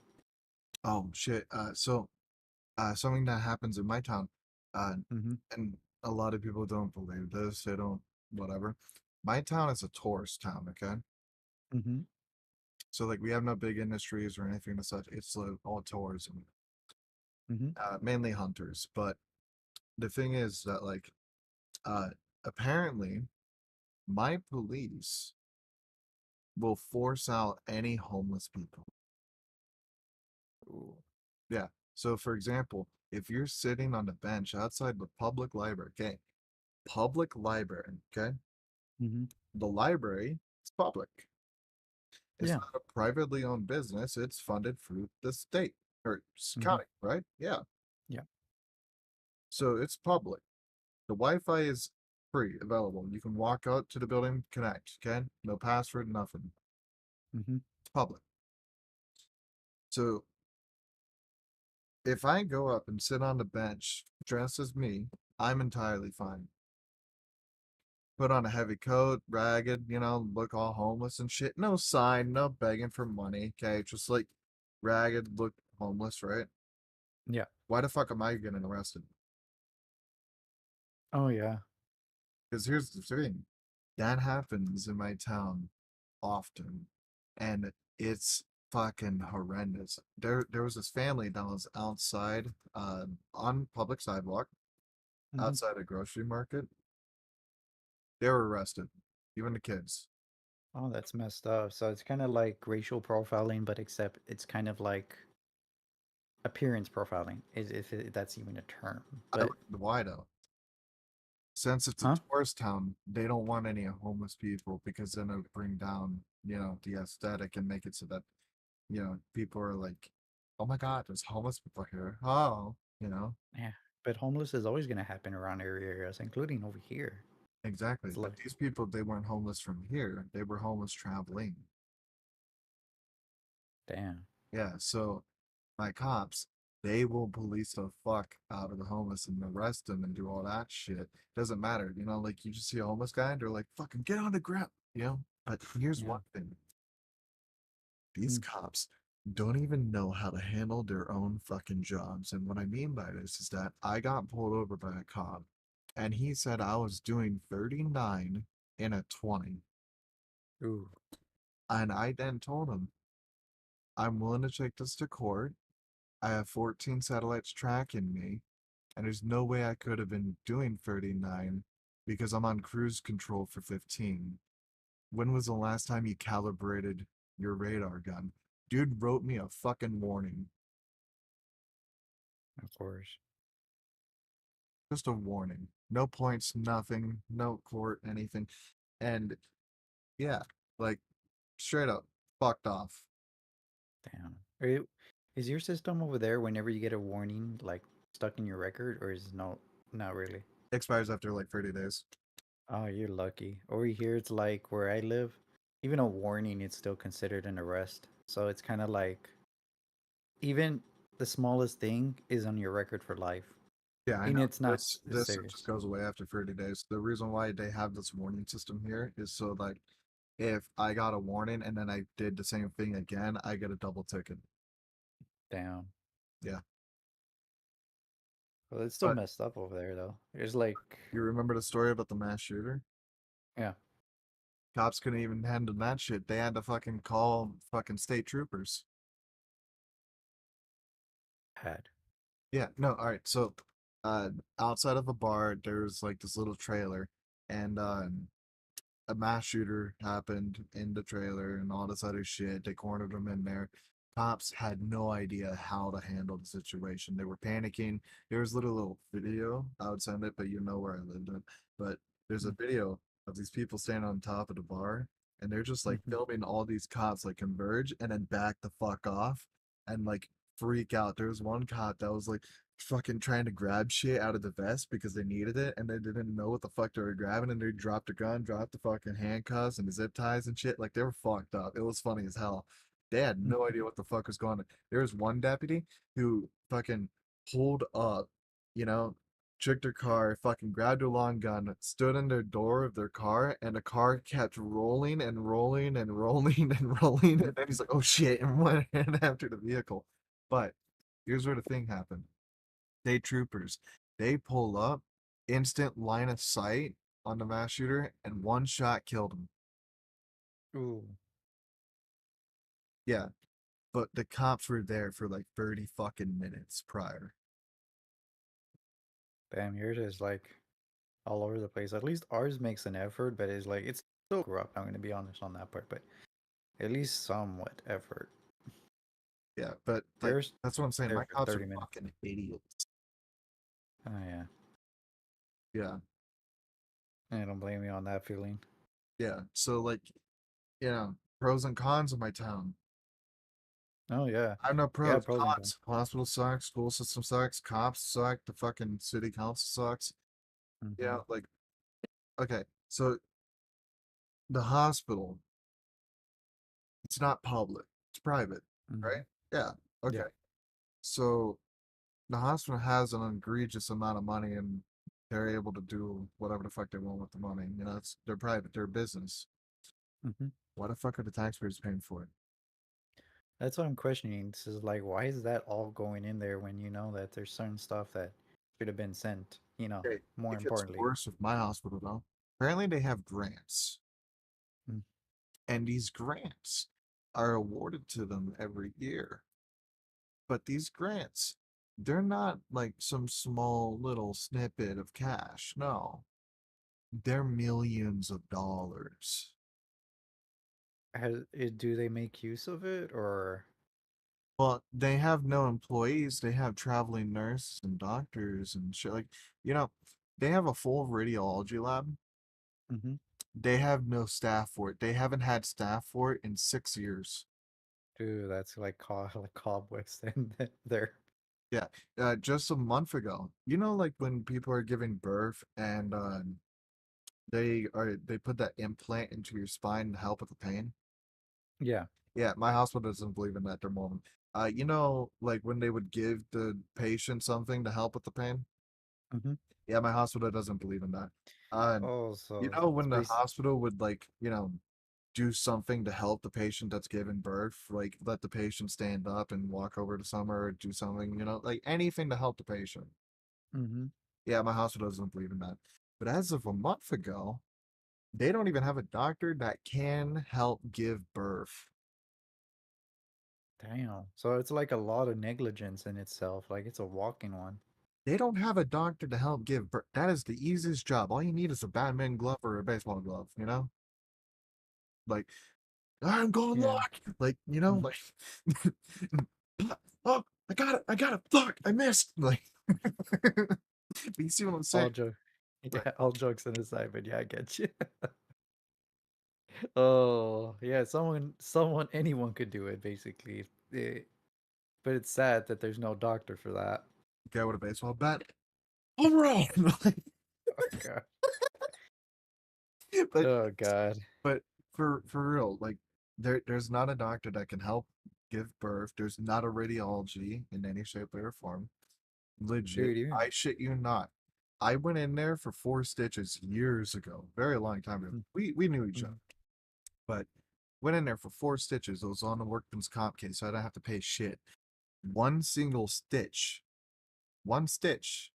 Oh shit. Something that happens in my town, uh, Mm-hmm. and a lot of people don't believe this. They don't, whatever. My town is a tourist town, okay? Mm-hmm. So like we have no big industries or anything as such. It's all tourism, Mm-hmm. mainly hunters. But the thing is that like, uh, apparently my police will force out any homeless people. Ooh. Yeah. So for example, if you're sitting on the bench outside the public library, okay, public library, okay, Mm-hmm. the library is public. It's Yeah. not a privately owned business. It's funded through the state or Mm-hmm. county, right? Yeah. Yeah. So it's public. The Wi-Fi is free, available. You can walk out to the building, connect. Okay, no password, nothing. Mm-hmm. It's public. So if I go up and sit on the bench dressed as me, I'm entirely fine. Put on a heavy coat, ragged, look all homeless and shit. No sign, no begging for money. Okay, just like ragged, look homeless, right? Yeah. Why the fuck am I getting arrested? Oh yeah. Because here's the thing, that happens in my town often, and it's fucking horrendous. There was this family that was outside, on public sidewalk, Mm-hmm. outside a grocery market. They were arrested, even the kids. Oh, that's messed up. So it's kind of like racial profiling, but except it's kind of like appearance profiling, is if that's even a term. I But looked wide out. Since it's a huh? tourist town, they don't want any homeless people because then it would bring down, the aesthetic and make it so that, people are like, oh my God, there's homeless people here. Oh, Yeah. But homeless is always gonna happen around areas, including over here. exactly. It's But like, these people, they weren't homeless from here. They were homeless traveling. damn. Yeah. So my cops, they will police the fuck out of the homeless and arrest them and do all that shit. Doesn't matter. Like you just see a homeless guy and they're like, fucking get on the ground. But here's Yeah. one thing. These Mm. cops don't even know how to handle their own fucking jobs. And what I mean by this is that I got pulled over by a cop and he said I was doing 39 in a 20. Ooh. And I then told him, I'm willing to take this to court. I have 14 satellites tracking me, and there's no way I could have been doing 39 because I'm on cruise control for 15. When was the last time you calibrated your radar gun? Dude wrote me a fucking warning. Of course. Just a warning. No points, nothing, no court, anything. And yeah, like straight up fucked off. Damn. Is your system over there whenever you get a warning like stuck in your record, or is no, not really? Expires after like 30 days. Oh, you're lucky. Over here, it's like where I live, even a warning is still considered an arrest. So it's kind of like even the smallest thing is on your record for life, Yeah, I and know. it's not as This just serious. goes away after 30 days. The reason why they have this warning system here is so like if I got a warning and then I did the same thing again, I get a double ticket. Damn. Yeah. Well, it's still But messed up over there though. There's like, you remember the story about the mass shooter? yeah, Cops couldn't even handle that shit. They had to fucking call fucking state troopers. had. Yeah, no, all right. So, uh, outside of a bar, there's like this little trailer, and a mass shooter happened in the trailer and all this other shit. They cornered them in there. Cops had no idea how to handle the situation. They were panicking. There was little video. I would send it, but you know where I lived in. But there's a video of these people standing on top of the bar, and they're just like Mm-hmm. filming all these cops like converge and then back the fuck off and like freak out. There was one cop that was like fucking trying to grab shit out of the vest because they needed it and they didn't know what the fuck they were grabbing, and they dropped a gun, dropped the fucking handcuffs and the zip ties and shit. Like they were fucked up. It was funny as hell. They had no idea what the fuck was going on. There was one deputy who fucking pulled up, you know, tricked their car, fucking grabbed a long gun, stood in their door of their car, and the car kept rolling and rolling and rolling and rolling. And then he's like, oh shit, and went after the vehicle. But here's where the thing happened. State troopers, they pull up, instant line of sight on the mass shooter, and one shot killed him. Ooh, Yeah, but the cops were there for like 30 fucking minutes prior. damn, yours is like all over the place. At least ours makes an effort, but it's still corrupt. I'm gonna be honest on that part, but at least somewhat effort. Yeah, but like Theirs that's what I'm saying. there My for cops are 30 minutes. fucking idiots. Oh yeah, Yeah, I don't blame you on that feeling. yeah. So like, pros and cons of my town. Oh yeah, I know yeah, pros. pros and cons. Cons. Hospital sucks. School system sucks. Cops suck. The fucking city council sucks. Mm-hmm. Yeah, like okay. So the hospital, it's not public. It's private, Mm-hmm. right? Yeah. Yeah. Okay. So the hospital has an egregious amount of money and they're able to do whatever the fuck they want with the money. They're private, they're a business. Mm-hmm. Why the fuck are the taxpayers paying for it? That's what I'm questioning. This is like, why is that all going in there when you know that there's certain stuff that should have been sent? Okay, More it gets importantly. worse with my hospital though. Apparently they have grants, Mm. and these grants are awarded to them every year. But these grants, they're not like some small little snippet of cash. No, they're millions of dollars. Do they make use of it or? Well, they have no employees. They have traveling nurses and doctors and shit. Like, you know, they have a full radiology lab. Mm-hmm. They have no staff for it. They haven't had staff for it in 6 years. Dude, that's like like cobwebs in there. Yeah, just a month ago. Like when people are giving birth and they put that implant into your spine to help with the pain. Yeah. Yeah, my hospital doesn't believe in that at the moment. Like when they would give the patient something to help with the pain. Mm-hmm. Yeah, my hospital doesn't believe in that. Uh, Oh, so it's when the based. hospital would like, do something to help the patient that's giving birth, like let the patient stand up and walk over to somewhere or do something, like anything to help the patient. Mm-hmm. Yeah, my hospital doesn't believe in that. But as of a month ago, they don't even have a doctor that can help give birth. Damn. So it's like a lot of negligence in itself. Like it's a walking one. They don't have a doctor to help give birth. That is the easiest job. All you need is a Batman glove or a baseball glove, Like, I'm gonna Yeah. lock. Like, Mm. like, oh, I got it. Fuck, I missed. Like, but you see what I'm saying? All joke. But Yeah, all jokes on the side, but yeah, I get you. Oh, yeah, anyone could do it, basically. But it's sad that there's no doctor for that. guy with a baseball bat, home run. Oh god. but Oh god. but for real, like there's not a doctor that can help give birth. There's not a radiology in any shape, way, or form. Legit, Dude, even I shit you not. I went in there for 4 stitches years ago, very long time ago. mm, We knew each other, mm, but went in there for 4 stitches. It was on the workman's comp case, so I didn't have to pay shit. One single stitch, one stitch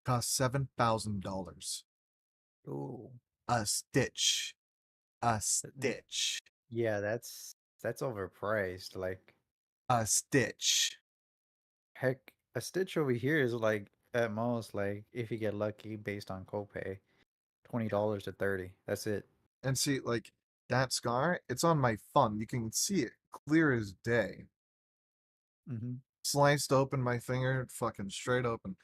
cost $7,000. ooh. A stitch, a Th- stitch, Yeah, that's overpriced. Like a stitch. heck, a stitch over here is like at most like if you get lucky based on copay. $20 to 30. That's it. And see, like that scar, it's on my thumb. You can see it clear as day. Hmm. Sliced open my finger, fucking straight open.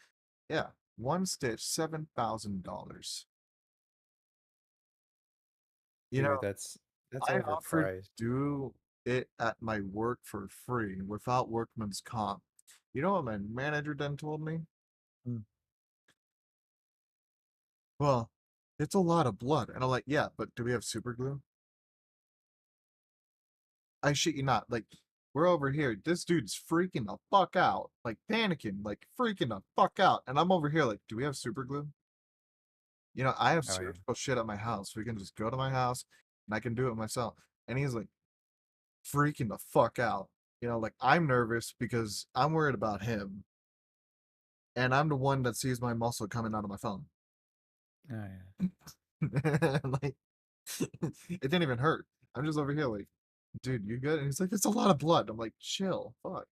Yeah, one stitch, $7,000. You know, Dude, that's I offered to overpriced. do it at my work for free without workman's comp. You know what my manager then told me? Mm. Well, it's a lot of blood. And I'm like, yeah, but do we have super glue? I shit you not. Like, we're over here. This dude's freaking the fuck out. Like, panicking. Like, freaking the fuck out. And I'm over here, like, do we have super glue? You know, I have Oh yeah. surgical shit at my house. We can just go to my house and I can do it myself. And he's like, freaking the fuck out. You know, like, I'm nervous because I'm worried about him. And I'm the one that sees my muscle coming out of my phone. Oh yeah. Like, it didn't even hurt. I'm just over here, like, dude, you good? And he's like, it's a lot of blood. I'm like, chill, fuck.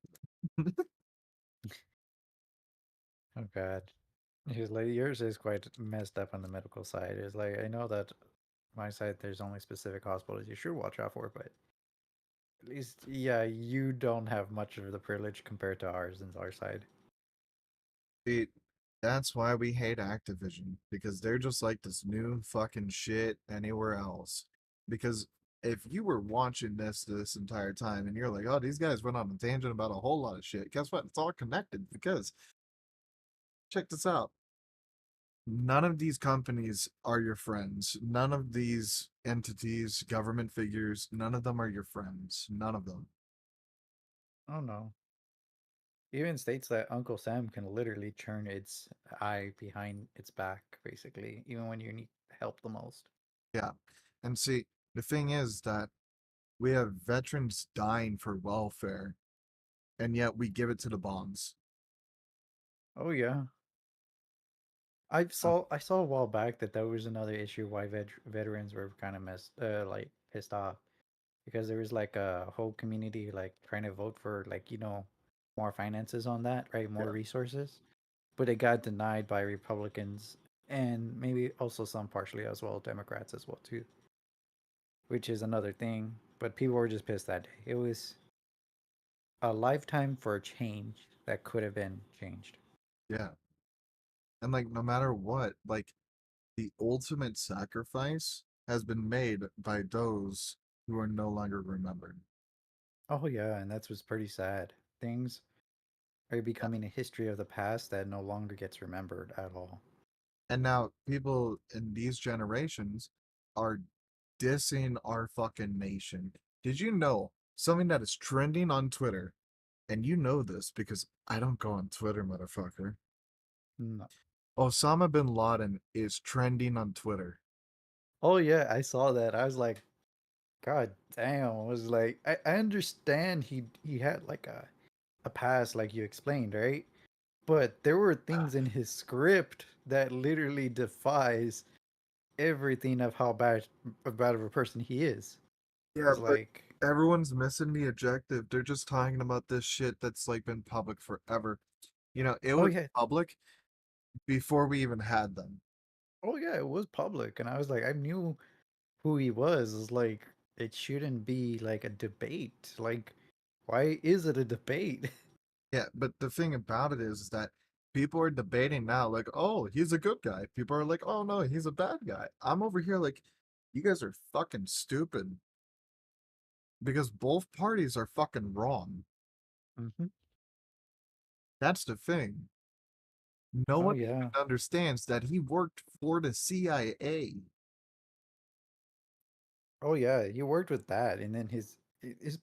Oh god. He's like, yours is quite messed up on the medical side. It's like, I know that my side, there's only specific hospitals you should watch out for, but at least, yeah, you don't have much of the privilege compared to ours and our side. See, that's why we hate Activision, because they're just like this new fucking shit anywhere else. Because if you were watching this entire time and you're like, oh, these guys went on a tangent about a whole lot of shit, guess what? It's all connected because check this out. None of these companies are your friends. None of these entities, government figures, none of them are your friends. None of them. Oh no. Even states that Uncle Sam can literally turn its eye behind its back, basically, even when you need help the most. Yeah. And see, the thing is that we have veterans dying for welfare, and yet we give it to the bonds. Oh yeah. I saw a while back that that was another issue why veterans were kind of like pissed off because there was like a whole community like trying to vote for like more finances on that, right? More Yeah. resources, but it got denied by Republicans and maybe also some partially as well Democrats as well too, which is another thing. But people were just pissed that day. It was a lifetime for a change that could have been changed. Yeah. And like no matter what, like the ultimate sacrifice has been made by those who are no longer remembered. Oh yeah, and that's what's pretty sad. Things are Yeah. becoming a history of the past that no longer gets remembered at all. And now people in these generations are dissing our fucking nation. Did you know something that is trending on Twitter? And you know this because I don't go on Twitter, motherfucker. No. Osama bin Laden is trending on Twitter. Oh yeah, I saw that. I was like, God damn. I was like, I understand he had like a past like you explained, right? But there were things in his script that literally defies everything of how bad of a person he is. Yeah, It's but like, everyone's missing the objective. They're just talking about this shit that's like been public forever. You know, it oh was yeah, public before we even had them. oh yeah, it was public, and I was like, I knew who he was. It's like it shouldn't be like a debate. Like, why is it a debate? Yeah, but the thing about it is that people are debating now, like, oh, he's a good guy. People are like, oh no, he's a bad guy. I'm over here like, you guys are fucking stupid because both parties are fucking wrong. Hmm. That's the thing. No Oh one yeah. even understands that he worked for the CIA. Oh yeah, he worked with that, and then his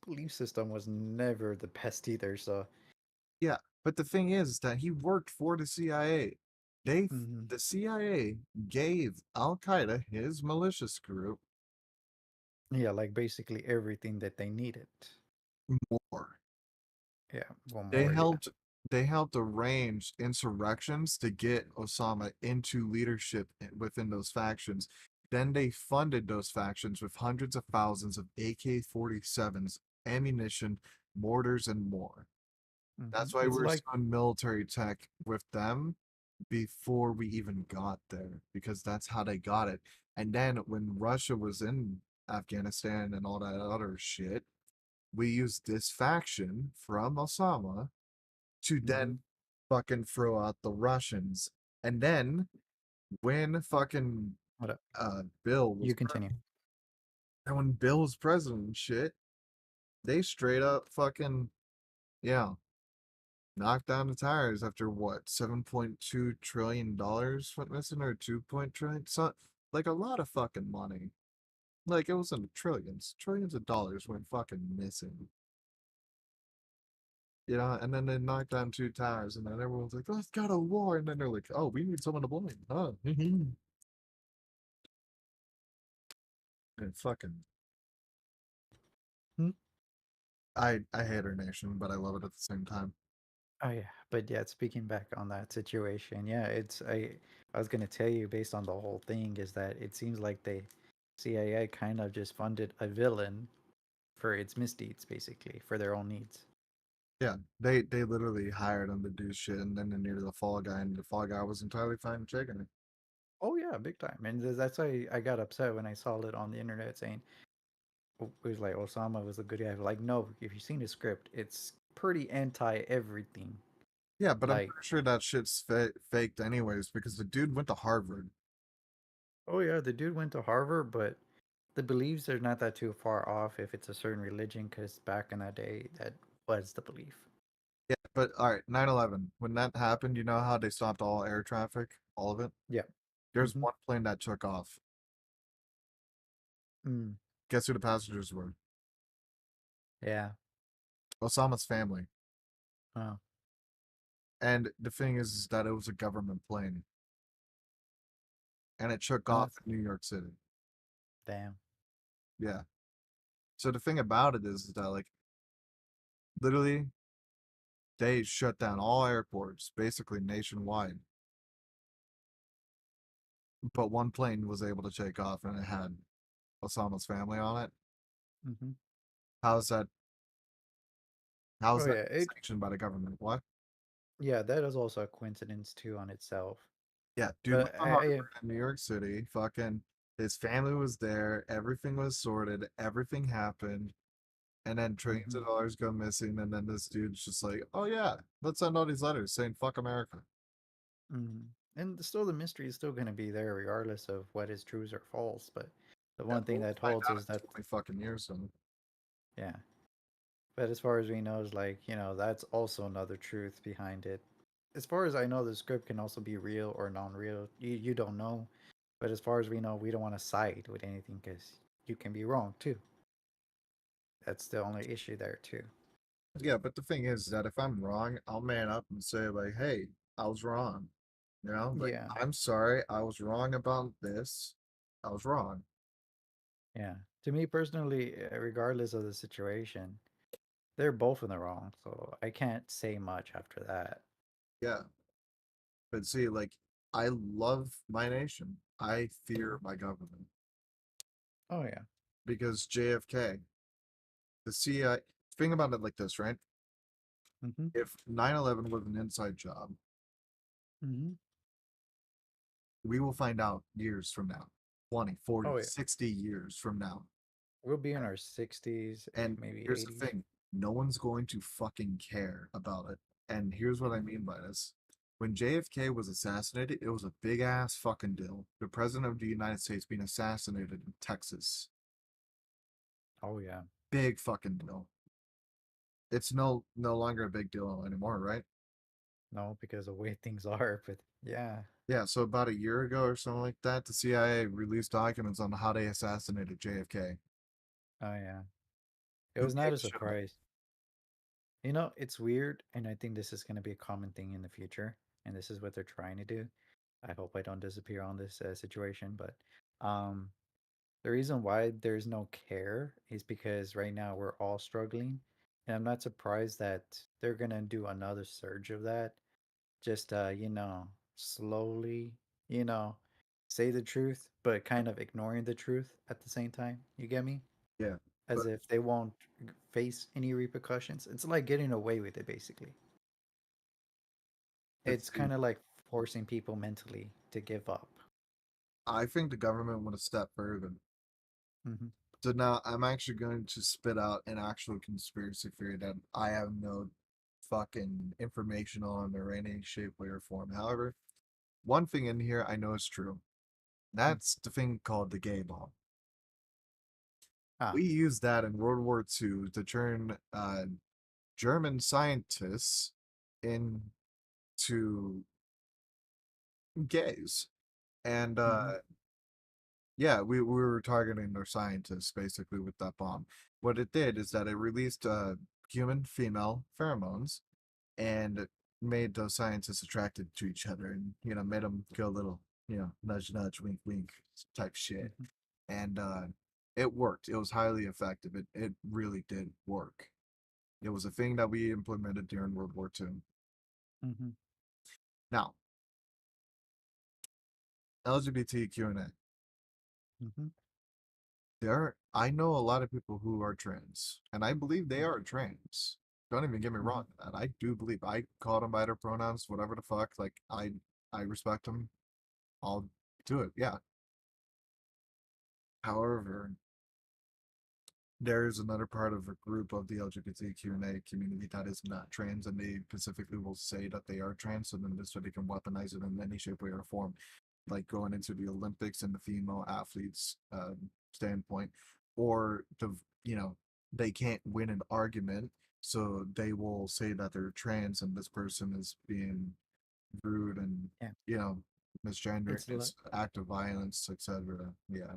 belief system was never the best either. So, Yeah, but the thing is that he worked for the CIA. They, mhm. the CIA gave Al Qaeda, his malicious group, Yeah, like basically everything that they needed. more. Yeah, one They more. Yeah. helped they helped arrange insurrections to get Osama into leadership within those factions. Then they funded those factions with hundreds of thousands of AK-47s, ammunition, mortars, and more. That's why It's we're like still in military tech with them. before we even got there because that's how they got it. And then when Russia was in Afghanistan and all that other shit, we used this faction from Osama to Mm-hmm. then fucking throw out the Russians. And then when fucking What up? Bill was You continue. and when Bill was president and shit, they straight up fucking yeah knocked down the tires after what $7.2 trillion went missing or 2 trillion, so like a lot of fucking money. Like it wasn't trillions, trillions of dollars went fucking missing. And then they knocked down two towers, and then everyone's like, "Let's go to war," and then they're like, "Oh, we need someone to blame." Huh? And fucking, Hmm? I hate our nation, but I love it at the same time. Oh yeah, but yeah, speaking back on that situation, yeah, I was gonna tell you based on the whole thing is that it seems like the CIA kind of just funded a villain for its misdeeds, basically, for their own needs. Yeah, they literally hired him to do shit, and then they needed a fall guy, and the fall guy was entirely fine taking it. Oh yeah, big time. And that's why I got upset when I saw it on the internet saying it was like Osama was a good guy. Like, no, if you've seen the script, it's pretty anti everything. Yeah, but I'm Like, pretty sure that shit's faked anyways because the dude went to Harvard. oh yeah, the dude went to Harvard, but the beliefs are not that too far off if it's a certain religion, because back in that day, that was the belief. Yeah, but all right, 9/11. When that happened, you know how they stopped all air traffic, all of it? Yeah. There's Mm-hmm. one plane that took off. Mm. Guess who the passengers were? Yeah. Osama's family. Oh, And the thing is that it was a government plane, and it took and off that's in New York City. damn. Yeah. So the thing about it is that like literally they shut down all airports basically nationwide, but one plane was able to take off and it had Osama's family on it. Mm-hmm. How's that? How's Oh that yeah, it sanctioned by the government? What? yeah, that is also a coincidence too on itself. Yeah, dude went But to Harvard in New York City. Fucking his family was there. Everything was sorted. Everything happened. And then trillions mm-hmm. of dollars go missing. And then this dude's just like, oh, yeah, let's send all these letters saying fuck America. Mm-hmm. And still, the mystery is still going to be there, regardless of what is true or false. But the Yeah, one but thing we'll that find holds out is in that 20 fucking years. So, yeah. But as far as we know, is like that's also another truth behind it. As far as I know, the script can also be real or non-real. You don't know, but as far as we know, we don't want to side with anything because you can be wrong too. That's the only issue there too. yeah, but the thing is that if I'm wrong, I'll man up and say, like, hey, I was wrong. Like, Yeah, I'm sorry. I was wrong about this. I was wrong. yeah. To me personally, regardless of the situation, they're both in the wrong. So I can't say much after that. Yeah. But see, like, I love my nation. I fear my government Oh yeah. because JFK, the CIA, think about it like this, right? Mm-hmm. If 9/11 was an inside job, Mm-hmm. we will find out years from now 20, 40, Oh yeah. 60 years from now. We'll be in our 60s, And maybe here's the 80s. thing, no one's going to fucking care about it. And here's what I mean by this. When JFK was assassinated, it was a big ass fucking deal. The president of the United States being assassinated in Texas. Oh yeah. Big fucking deal. It's no longer a big deal anymore, right? No, because the way things are, but yeah. Yeah, so about a year ago or something like that, the CIA released documents on how they assassinated JFK. Oh yeah. It Who was not gave a a shit about surprise. It's weird, and I think this is going to be a common thing in the future, and this is what they're trying to do. I hope I don't disappear on this situation, but um, the reason why there's no care is because right now we're all struggling, and I'm not surprised that they're gonna do another surge of that. Just slowly, you know, say the truth, but kind of ignoring the truth at the same time. You get me? it? Yeah, As but if they won't face any repercussions. It's like getting away with it, basically. but It's see, kind of like forcing people mentally to give up. I think the government went a step further. Hmm. So now I'm actually going to spit out an actual conspiracy theory that I have no fucking information on or any shape, way, or form. However, one thing in here I know is true. That's the thing called the gay bomb. Ah. We used that in World War II to turn German scientists into gays. And Hmm. yeah, we were targeting their scientists basically with that bomb. What it did is that it released human female pheromones and it made those scientists attracted to each other and, made them go a little, nudge, nudge, wink, wink type shit. Hmm. And it worked. It was highly effective. It really did work. It was a thing that we implemented during World War II. Hmm. Now, LGBTQ&A. Hmm. I know a lot of people who are trans, and I believe they Hmm. are trans. Don't even get me Hmm. wrong on that. I do believe I call them by their pronouns, whatever the fuck. Like I respect them. I'll do it. Yeah. However, there's another part of a group of the LGBTQ&A community that is not trans, and they specifically will say that they are trans, so then this way they can weaponize it in any shape, way, or form, like going into the Olympics and the female athletes standpoint, or they can't win an argument, so they will say that they're trans and this person is being rude and Yeah. you know misgendering, It's like, it's act of violence, etc. Yeah,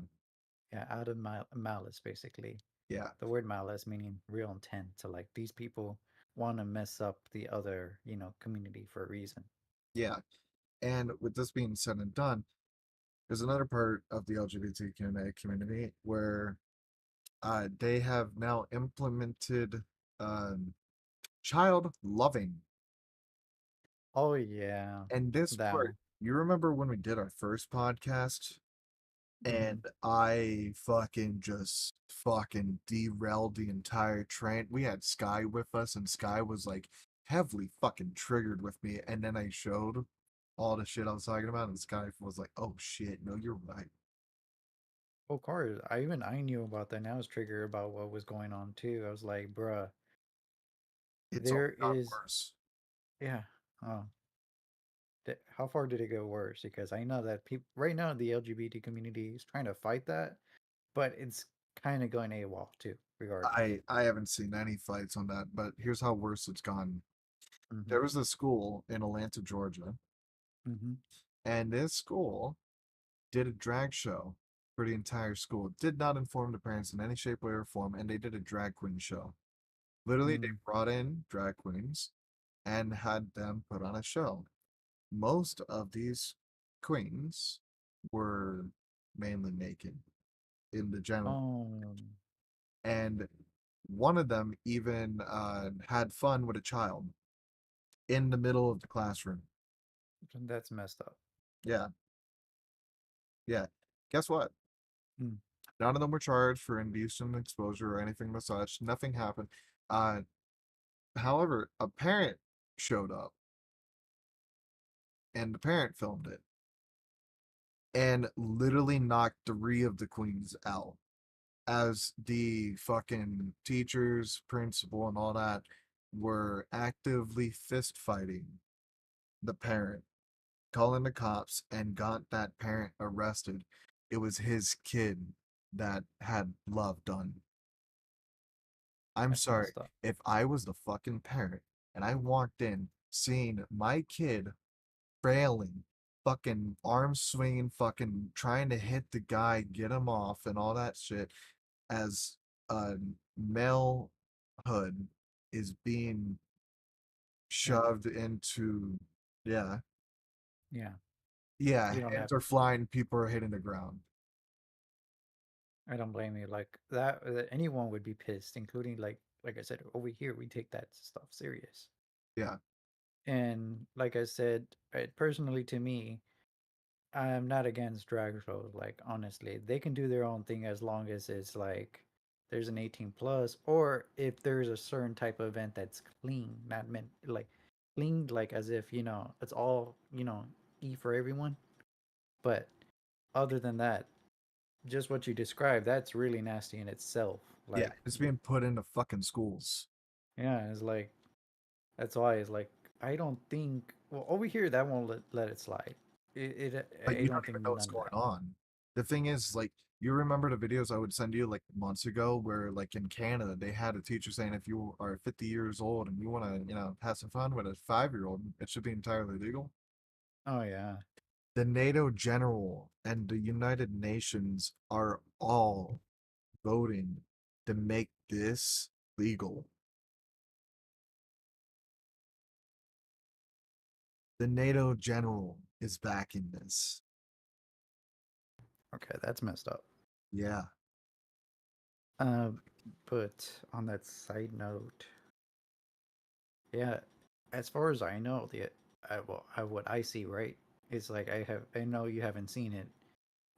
yeah, out of malice, basically. yeah, The word malice meaning real intent. So like these people want to mess up the other, community for a reason. yeah. And with this being said and done, there's another part of the LGBTQ community where they have now implemented um, child loving. Oh yeah, And this that part, one. you remember when we did our first podcast and Hmm. I fucking just fucking derailed the entire train. We had Sky with us, and Sky was like heavily fucking triggered with me. And then I showed all the shit I was talking about, and Sky was like, "Oh shit, no, you're right. Oh, cars. I knew about that. And I was triggered about what was going on too. I was like, bruh, It's only there got is, worse." yeah. Oh, how far did it go worse? Because I know that people right now the LGBT community is trying to fight that, but it's kind of going AWOL too. Regardless. I haven't seen any fights on that, but here's how worse it's gone. Hmm. There was a school in Atlanta, Georgia, Hmm. and this school did a drag show for the entire school. Did not inform the parents in any shape, way, or form, and they did a drag queen show. Literally, they Mm. brought in drag queens and had them put on a show. Most of these queens were mainly naked in the general, Oh, and one of them even had fun with a child in the middle of the classroom. that's messed up. Yeah, yeah. Guess what? Mm. None of them were charged for indecent exposure or anything of such. Nothing happened. Uh, However, a parent showed up and the parent filmed it and literally knocked three of the queens out as the fucking teachers, principal, and all that were actively fist fighting the parent, calling the cops, and got that parent arrested. It was his kid that had love done. I'm That's sorry. messed up. If I was the fucking parent and I walked in seeing my kid frailing, fucking arms swinging, fucking trying to hit the guy, get him off, and all that shit, as a malehood is being Yeah, shoved into, yeah, yeah. yeah, You don't hands have. are flying, people are hitting the ground. I don't blame you. Like that, anyone would be pissed, including like I said over here. We take that stuff serious, Yeah, and like I said, personally to me, I'm not against drag shows. Like honestly, they can do their own thing as long as it's like there's an 18 plus, or if there's a certain type of event that's clean, not meant like clean, like as if it's all E for everyone. But other than that, just what you described, that's really nasty in itself. Yeah, Like, it's being put into fucking schools. yeah, it's like that's why it's like I don't think. Well, over here that won't let it slide. But I you don't don't think even know what's none of going that. on. The thing is, like, you remember the videos I would send you like months ago where, like, in Canada, they had a teacher saying if you are 50 years old and you want to, have some fun with a 5-year-old, it should be entirely legal. Oh yeah. The NATO general and the United Nations are all voting to make this legal. The NATO general is backing this. Okay, that's messed up. Yeah, Uh, but on that side note, yeah, as far as I know, what I see, right, is like I know you haven't seen it.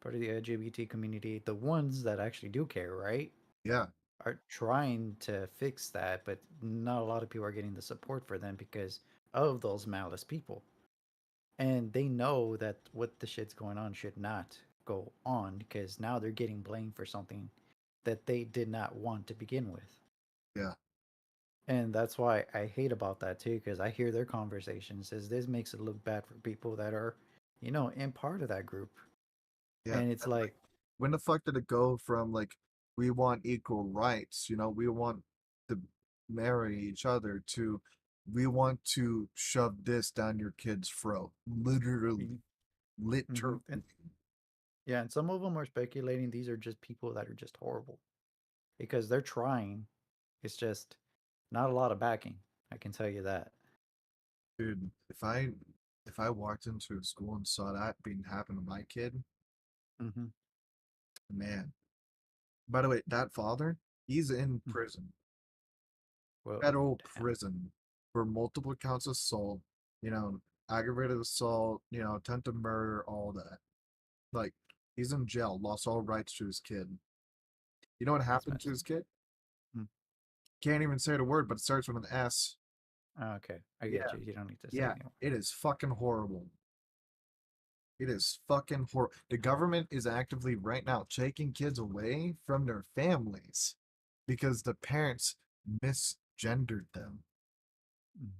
Part of the LGBT community, the ones that actually do care, right, yeah, are trying to fix that, but not a lot of people are getting the support for them because of those malice people. And they know that what the shit's going on should not go on because now they're getting blamed for something that they did not want to begin with. yeah, And that's why I hate about that too, because I hear their conversations as this makes it look bad for people that are, in part of that group. yeah. And it's And like, like, when the fuck did it go from like we want equal rights, we want to marry each other to we want to shove this down your kid's throat, literally, literally. and yeah, and some of them are speculating these are just people that are just horrible because they're trying. It's just not a lot of backing. I can tell you that. Dude, if I walked into a school and saw that being happen to my kid, Mm-hmm. man. By the way, that father, he's in prison, Well, federal damn. prison for multiple counts of assault, you know, aggravated assault, attempted murder, all that. Like, he's in jail, lost all rights to his kid. You know what That's happened to messed. his kid? Mm. Can't even say the word, but it starts with an S. Okay, I get Yeah, you. You don't need to say yeah. anymore. It is fucking horrible. It is fucking horrible. The government is actively right now taking kids away from their families because the parents misgendered them. Mhm.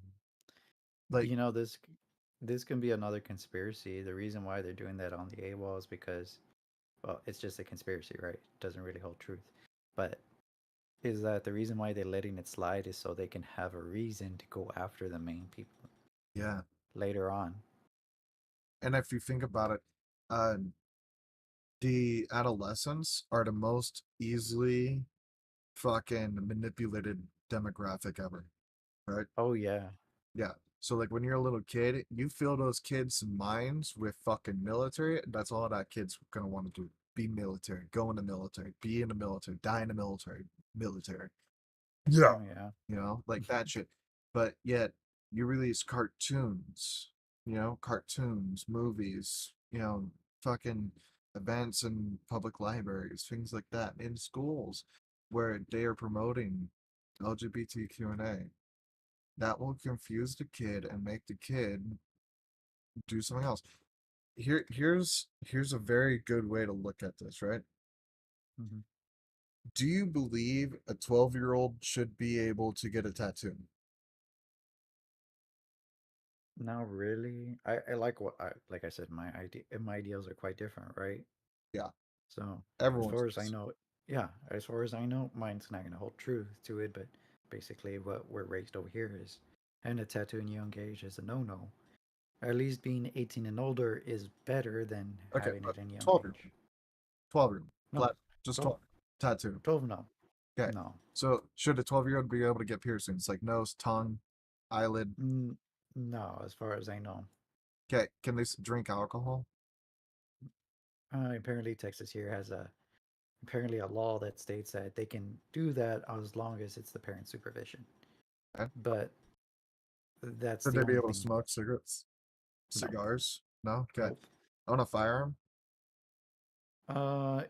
Like, You know this can be another conspiracy. The reason why they're doing that on the AWOL is because, well, it's just a conspiracy, right? It doesn't really hold truth. But is that the reason why they're letting it slide is so they can have a reason to go after the main people yeah. later on. And if you think about it, uh, the adolescents are the most easily fucking manipulated demographic ever, right? Oh yeah. Yeah. So like when you're a little kid, you fill those kids' minds with fucking military. That's all that kid's gonna want to do. Be military, go in the military, be in the military, die in the military, military. Yeah. Oh yeah. Like that shit. But yet you release cartoons, cartoons, movies, fucking events in public libraries, things like that in schools where they are promoting LGBTQ&A. That will confuse the kid and make the kid do something else. Here's a very good way to look at this, right? Hmm. Do you believe a 12-year-old should be able to get a tattoo? Not really. I like what like I said, my ideals are quite different, right? Yeah, So as everyone's far as I is. know, yeah, as far as I know, mine's not gonna hold true to it. But basically, what we're raised over here is, and a tattoo in young age is a no-no. At least being 18 and older is better than Okay, having but it in young 12-year-old. age. 12-year-old. No, Flat. Just 12, 12. Tattoo. 12 no, Okay. no, So should a 12-year-old be able to get piercings like nose, tongue, eyelid? mm, no. As far as I know, Okay. Can they drink alcohol? apparently Texas here has apparently a law that states that they can do that as long as it's the parent supervision. Okay. But that's Should the they be only able to thing. smoke cigarettes? Nope, Cigars? No? Okay. nope. On a firearm?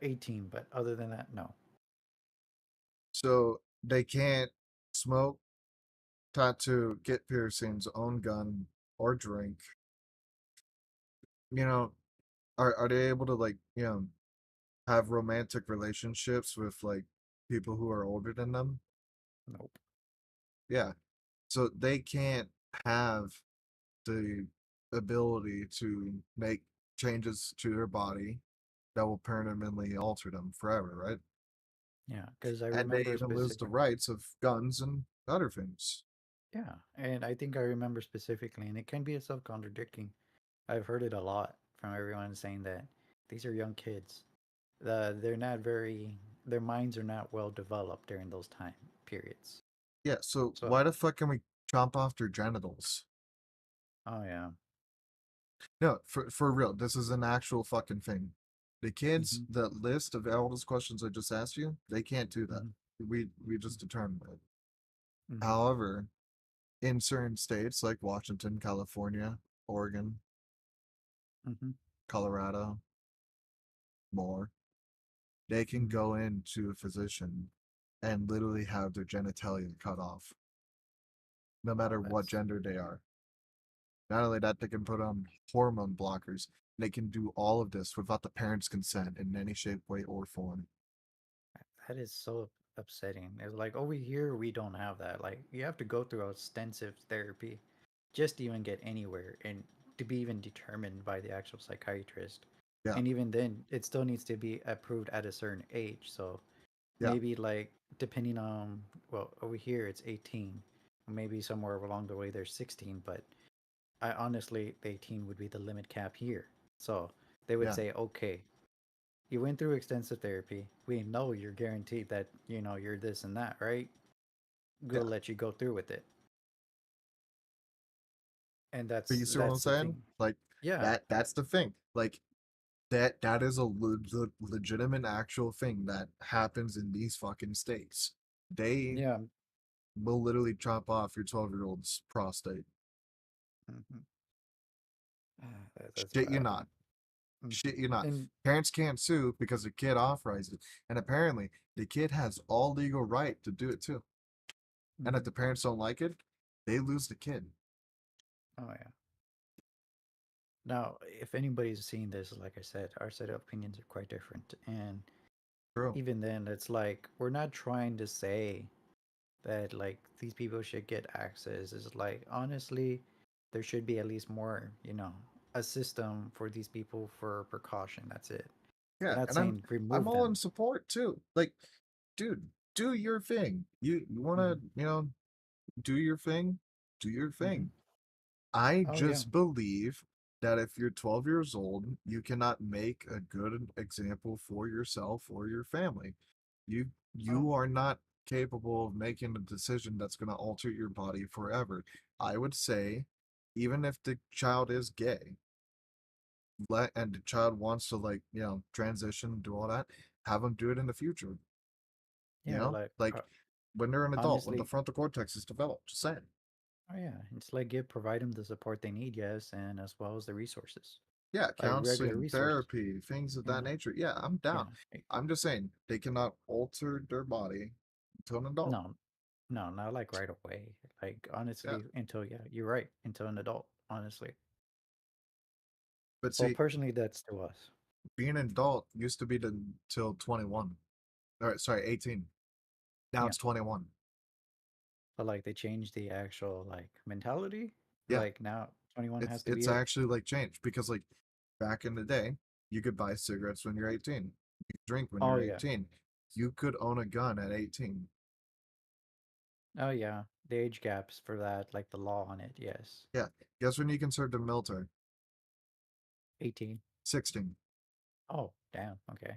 18, but other than that, no. So they can't smoke, tattoo, get piercings, own gun, or drink. you know, are they able to like, have romantic relationships with like people who are older than them? Nope. Yeah. So they can't have the ability to make changes to their body that will permanently alter them forever, right? Yeah, because I And they remember even lose the specific. rights of guns and other things. Yeah, and I think I remember specifically, and it can be a self-contradicting. I've heard it a lot from everyone saying that these are young kids. They're not very. Their minds are not well developed during those time periods. Yeah, so So, why the fuck can we chop off their genitals? oh yeah. No, for real, this is an actual fucking thing. The kids, Mm-hmm. that list of all those questions I just asked you, they can't do that. Mm-hmm. We just determined it. Mm-hmm. However, in certain states like Washington, California, Oregon, Mm-hmm. Colorado, more, they can Mm-hmm. go into a physician and literally have their genitalia cut off, no Wow, matter what that's gender they are. Not only that, they can put on hormone blockers. They can do all of this without the parents' consent in any shape, way, or form. that is so upsetting. It's like over here we don't have that. Like you have to go through extensive therapy just to even get anywhere and to be even determined by the actual psychiatrist. Yeah, And even then, it still needs to be approved at a certain age. So yeah, maybe like depending on well over here it's 18, maybe somewhere along the way there's 16, but I honestly the 18 would be the limit cap here. So they would yeah. say okay, you went through extensive therapy. We know you're guaranteed that you're this and that, right? Yeah. We'll let you go through with it. And But that's you see what I'm that's the saying? thing. Like Yeah. that's the thing. Like that is a legitimate actual thing that happens in these fucking states. They Yeah. will literally chop off your 12-year-old's prostate. Mhm. That's Shit you wild. not. Shit Mhm. you not. And Parents can't sue because the kid authorized it. And apparently the kid has all legal right to do it too. And if mhm. the parents don't like it, they lose the kid. Oh yeah. Now, if anybody's seen this, like I said, our set of opinions are quite different. And True. even then, it's like we're not trying to say that like these people should get access. It's like honestly, there should be at least more, a system for these people for precaution. That's it. We're Yeah, not and I'm saying I'm remove all in them. support too. Like, dude, do your thing. You wanna, Hmm. do your thing, do your Hmm. thing. I Oh yeah. just believe that if you're 12 years old, you cannot make a good example for yourself or your family. You Oh you are not capable of making a decision that's going to alter your body forever. I would say, even if the child is gay, and the child wants to like, transition, do all that, have them do it in the future. yeah. Like Like when they're an adult, when the honestly, frontal cortex is developed. Just saying. oh yeah. It's like provide them the support they need, yes, and as well as the resources, Yeah, like regular counseling, resources. therapy, things of that Yeah. nature. Yeah, I'm Yeah. down. I'm just saying they cannot alter their body to an adult. No, no, not like right away. Like Yeah, honestly, until yeah, you're right, until an adult. Honestly, but well, see, personally, that's to us. being an adult used to be till 21. All right, sorry, 18. Now Yeah, it's 21. but like they changed the actual like mentality. Yeah, Like now, 21 it's has to be it's it. actually like changed because like back in the day, you could buy cigarettes when you're 18. You could drink when Oh you're yeah, 18. You could own a gun at 18. oh yeah. The age gaps for that, like the law on it. Yes, Yeah, guess when you can serve the military? 18. 16. Oh damn. Okay.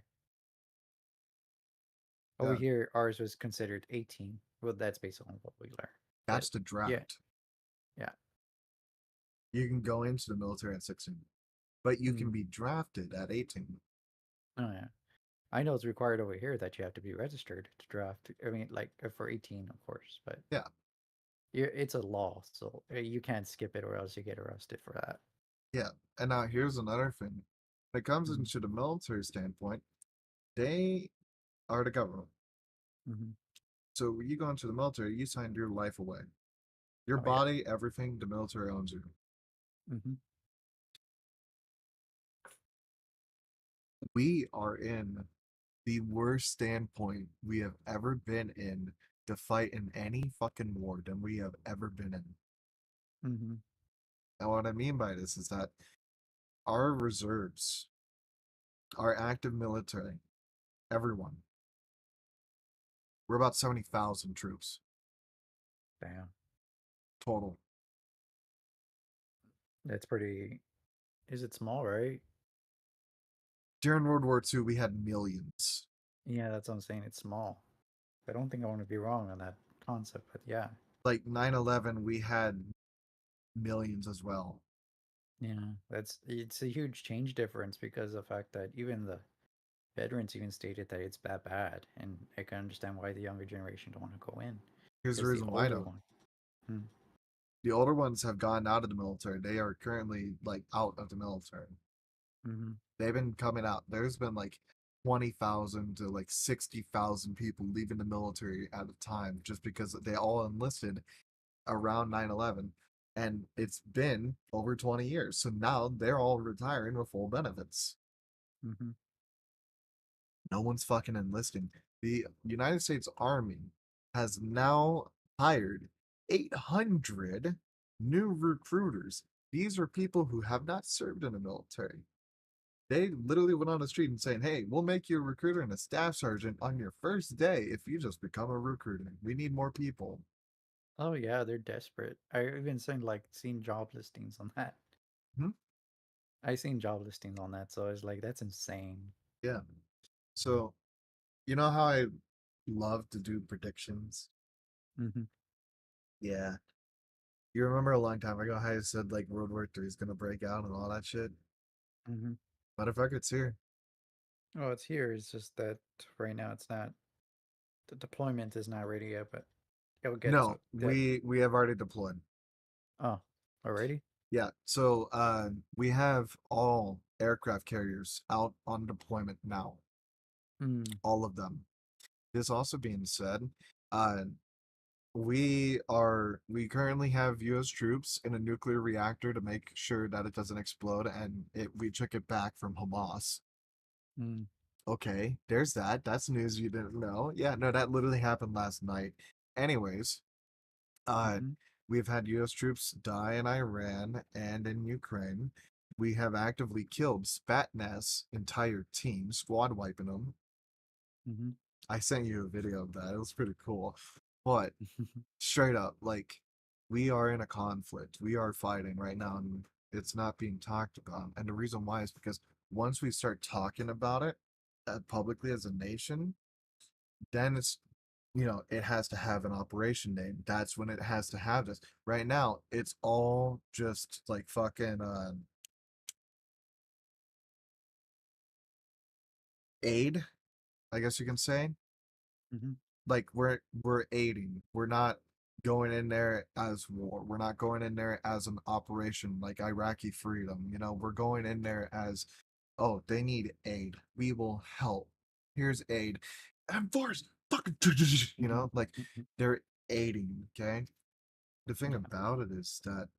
Over Yeah, here, ours was considered 18. Well, that's based on what we learned. But that's the yeah, draft. yeah. You can go into the military at 16, but you can Mm. be drafted at 18. Oh yeah. I know it's required over here that you have to be registered to draft. I mean, like for 18, of course, but Yeah, it's a law, so you can't skip it or else you get arrested for that. yeah. And now here's another thing. When it comes Hmm. into the military standpoint, they are the government. Hmm. So when you go into the military, you signed your life away. Your Oh yeah. body, everything, the military owns you. Hmm. We are in the worst standpoint we have ever been in to fight in any fucking war than we have ever been in. Mm-hmm. And what I mean by this is that our reserves, our active military, everyone, we're about 70,000 troops Damn, total. that's pretty. Is it small, right? During World War II, we had millions. Yeah, that's what I'm saying. It's small. I don't think I want to be wrong on that concept, but yeah, Like 9/11, we had millions as well. yeah, that's it's a huge change difference because of the fact that even the veterans even stated that it's that bad, and I can understand why the younger generation don't want to go in Here's the because the reason why, older though. one. Hmm. The older ones have gone out of the military. They are currently like out of the military. Mm-hmm. They've been coming out. There's been like 20,000 to like 60,000 people leaving the military at a time just because they all enlisted around 9/11, and it's been over 20 years. So now they're all retiring with full benefits. Mm-hmm. No one's fucking enlisting. The United States Army has now hired 800 new recruiters. These are people who have not served in the military. They literally went on the street and saying, "Hey, we'll make you a recruiter and a staff sergeant on your first day if you just become a recruiter. We need more people." Oh yeah, they're desperate. I even seen job listings on that. Hmm? I seen job listings on that, so I was like, that's insane. Yeah. So, you know how I love to do predictions? Mm-hmm. Yeah. You remember a long time ago how I said like World War III is gonna break out and all that shit? Mm-hmm. Motherfucker, it's here. Oh, it's here. It's just that right now it's not. The deployment is not ready yet, but it'll get No, to that. we have already deployed. Oh, already? Yeah. So we have all aircraft carriers out on deployment now. Hmm. All of them. This also being said, uh we currently have US troops in a nuclear reactor to make sure that it doesn't explode, and we took it back from Hamas. Hmm. Okay, there's that. That's news you didn't know. Yeah, no, that literally happened last night. Anyways, uh Mm-hmm. we've had US troops die in Iran and in Ukraine. We have actively killed Spatnaz entire team, squad wiping them. Mm-hmm. I sent you a video of that. It was pretty cool. But straight up, like, we are in a conflict. We are fighting right now, and it's not being talked about. And the reason why is because once we start talking about it publicly as a nation, then it has to have an operation name. That's when it has to have this. Right now, it's all just like fucking aid, I guess you can say. Mm-hmm. Like we're aiding. We're not going in there as war. We're not going in there as an operation like Iraqi freedom. We're going in there as, oh, they need aid. We will help. Here's aid. And force fucking Mm-hmm. like Mm-hmm. they're aiding, okay? The thing Yeah. about it is that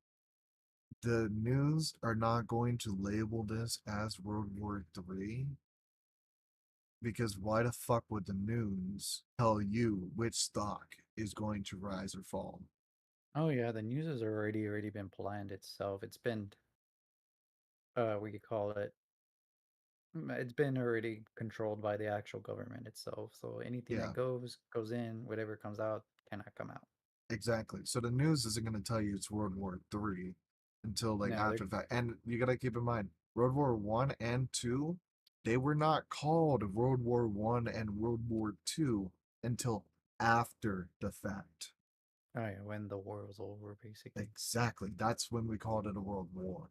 the news are not going to label this as World War III, because why the fuck would the news tell you which stock is going to rise or fall? Oh yeah, the news has already been planned itself. It's been we could call it. It's been already controlled by the actual government itself. So anything Yeah, that goes in. Whatever comes out cannot come out. exactly. So the news isn't going to tell you it's World War III until like No, after the fact. And you got to keep in mind, World War One and Two, they were not called World War One and World War Two until after the fact. oh yeah, when the war was over, basically. Exactly. That's when we called it a world war.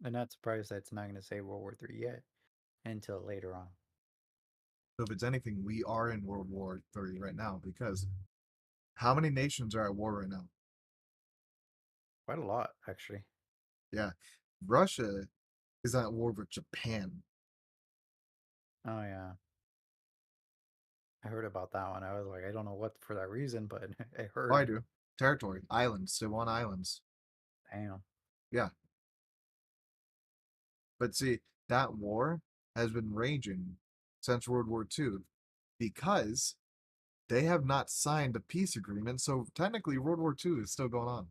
I'm not surprised that it's not going to say World War Three yet until later on. So if it's anything, we are in World War III right now, because how many nations are at war right now? Quite a lot, actually. Yeah. Russia is at war with Japan. Oh yeah, I heard about that one. I was like, I don't know what for that reason, but I Oh, I heard. do. Territory, islands. They want islands. Damn. Yeah. But see, that war, has been raging since World War II because they have not signed a peace agreement. So technically, World War II is still going on.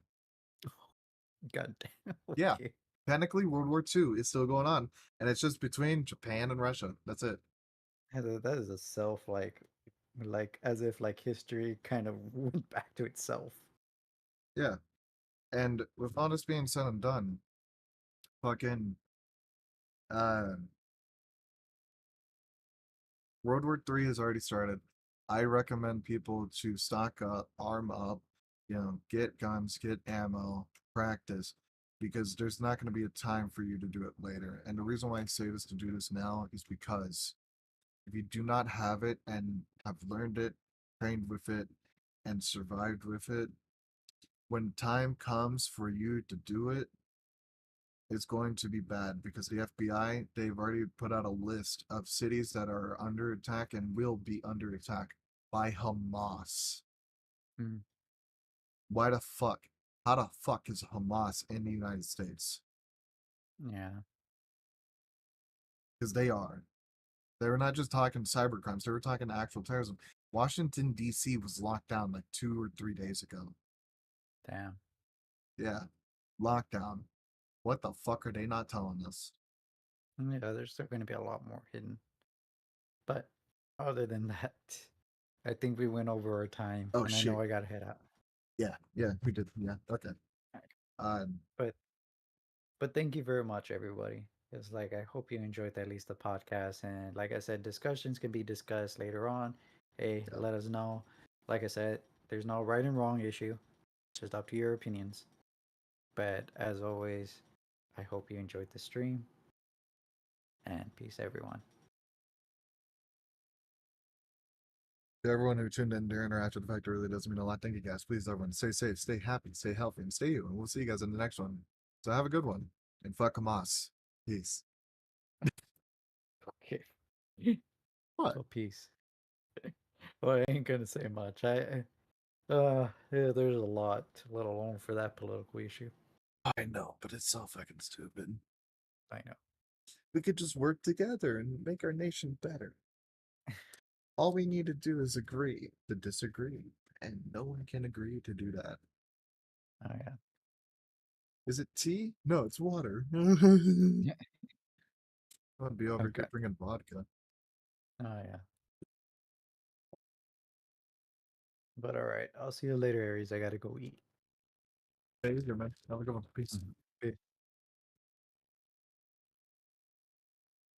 God damn. Yeah, Okay. technically, World War II is still going on, and it's just between Japan and Russia. That's it. That is a self like as if like history kind of went back to itself. Yeah, and with all this being said and done, fucking uh, World War III has already started. I recommend people to stock up, arm up, get guns, get ammo, practice, because there's not going to be a time for you to do it later. And the reason why I say this to do this now is because if you do not have it and have learned it, trained with it, and survived with it, when time comes for you to do it, it's going to be bad because the FBI, they've already put out a list of cities that are under attack and will be under attack by Hamas. Mm, Why the fuck? How the fuck is Hamas in the United States? yeah, Because they are. They were not just talking cyber crimes, they were talking actual terrorism. Washington, D.C. was locked down like 2 or 3 days ago. damn. Yeah, lockdown. What the fuck are they not telling us? Yeah, there's still going to be a lot more hidden. But other than that, I think we went over our time, Oh and I know shit. I gotta head out. Yeah, we did. Yeah, okay. Alright. Um, But thank you very much, everybody. It's like I hope you enjoyed at least the podcast, and like I said, discussions can be discussed later on. Hey, yeah. let us know. Like I said, there's no right and wrong issue. It's just up to your opinions. But as always, I hope you enjoyed the stream, and peace, everyone. To everyone who tuned in during or after the fact, it really does mean a lot. Thank you guys. Please, everyone, stay safe, stay happy, stay healthy, and stay you. And we'll see you guys in the next one. So have a good one. And fuck Hamas. Peace. Okay. What? Well, peace. Well, I ain't gonna say much. Yeah, there's a lot, let alone for that political issue. I know, but it's so fucking stupid. I know. We could just work together and make our nation better. All we need to do is agree to disagree. And no one can agree to do that. Oh yeah. Is it tea? No, it's water. I'm Yeah. gonna be over Okay. here drinking vodka. Oh yeah. But all right. I'll see you later, Aries. I gotta go eat. Hey, man. Have a good one. Peace. Mhm.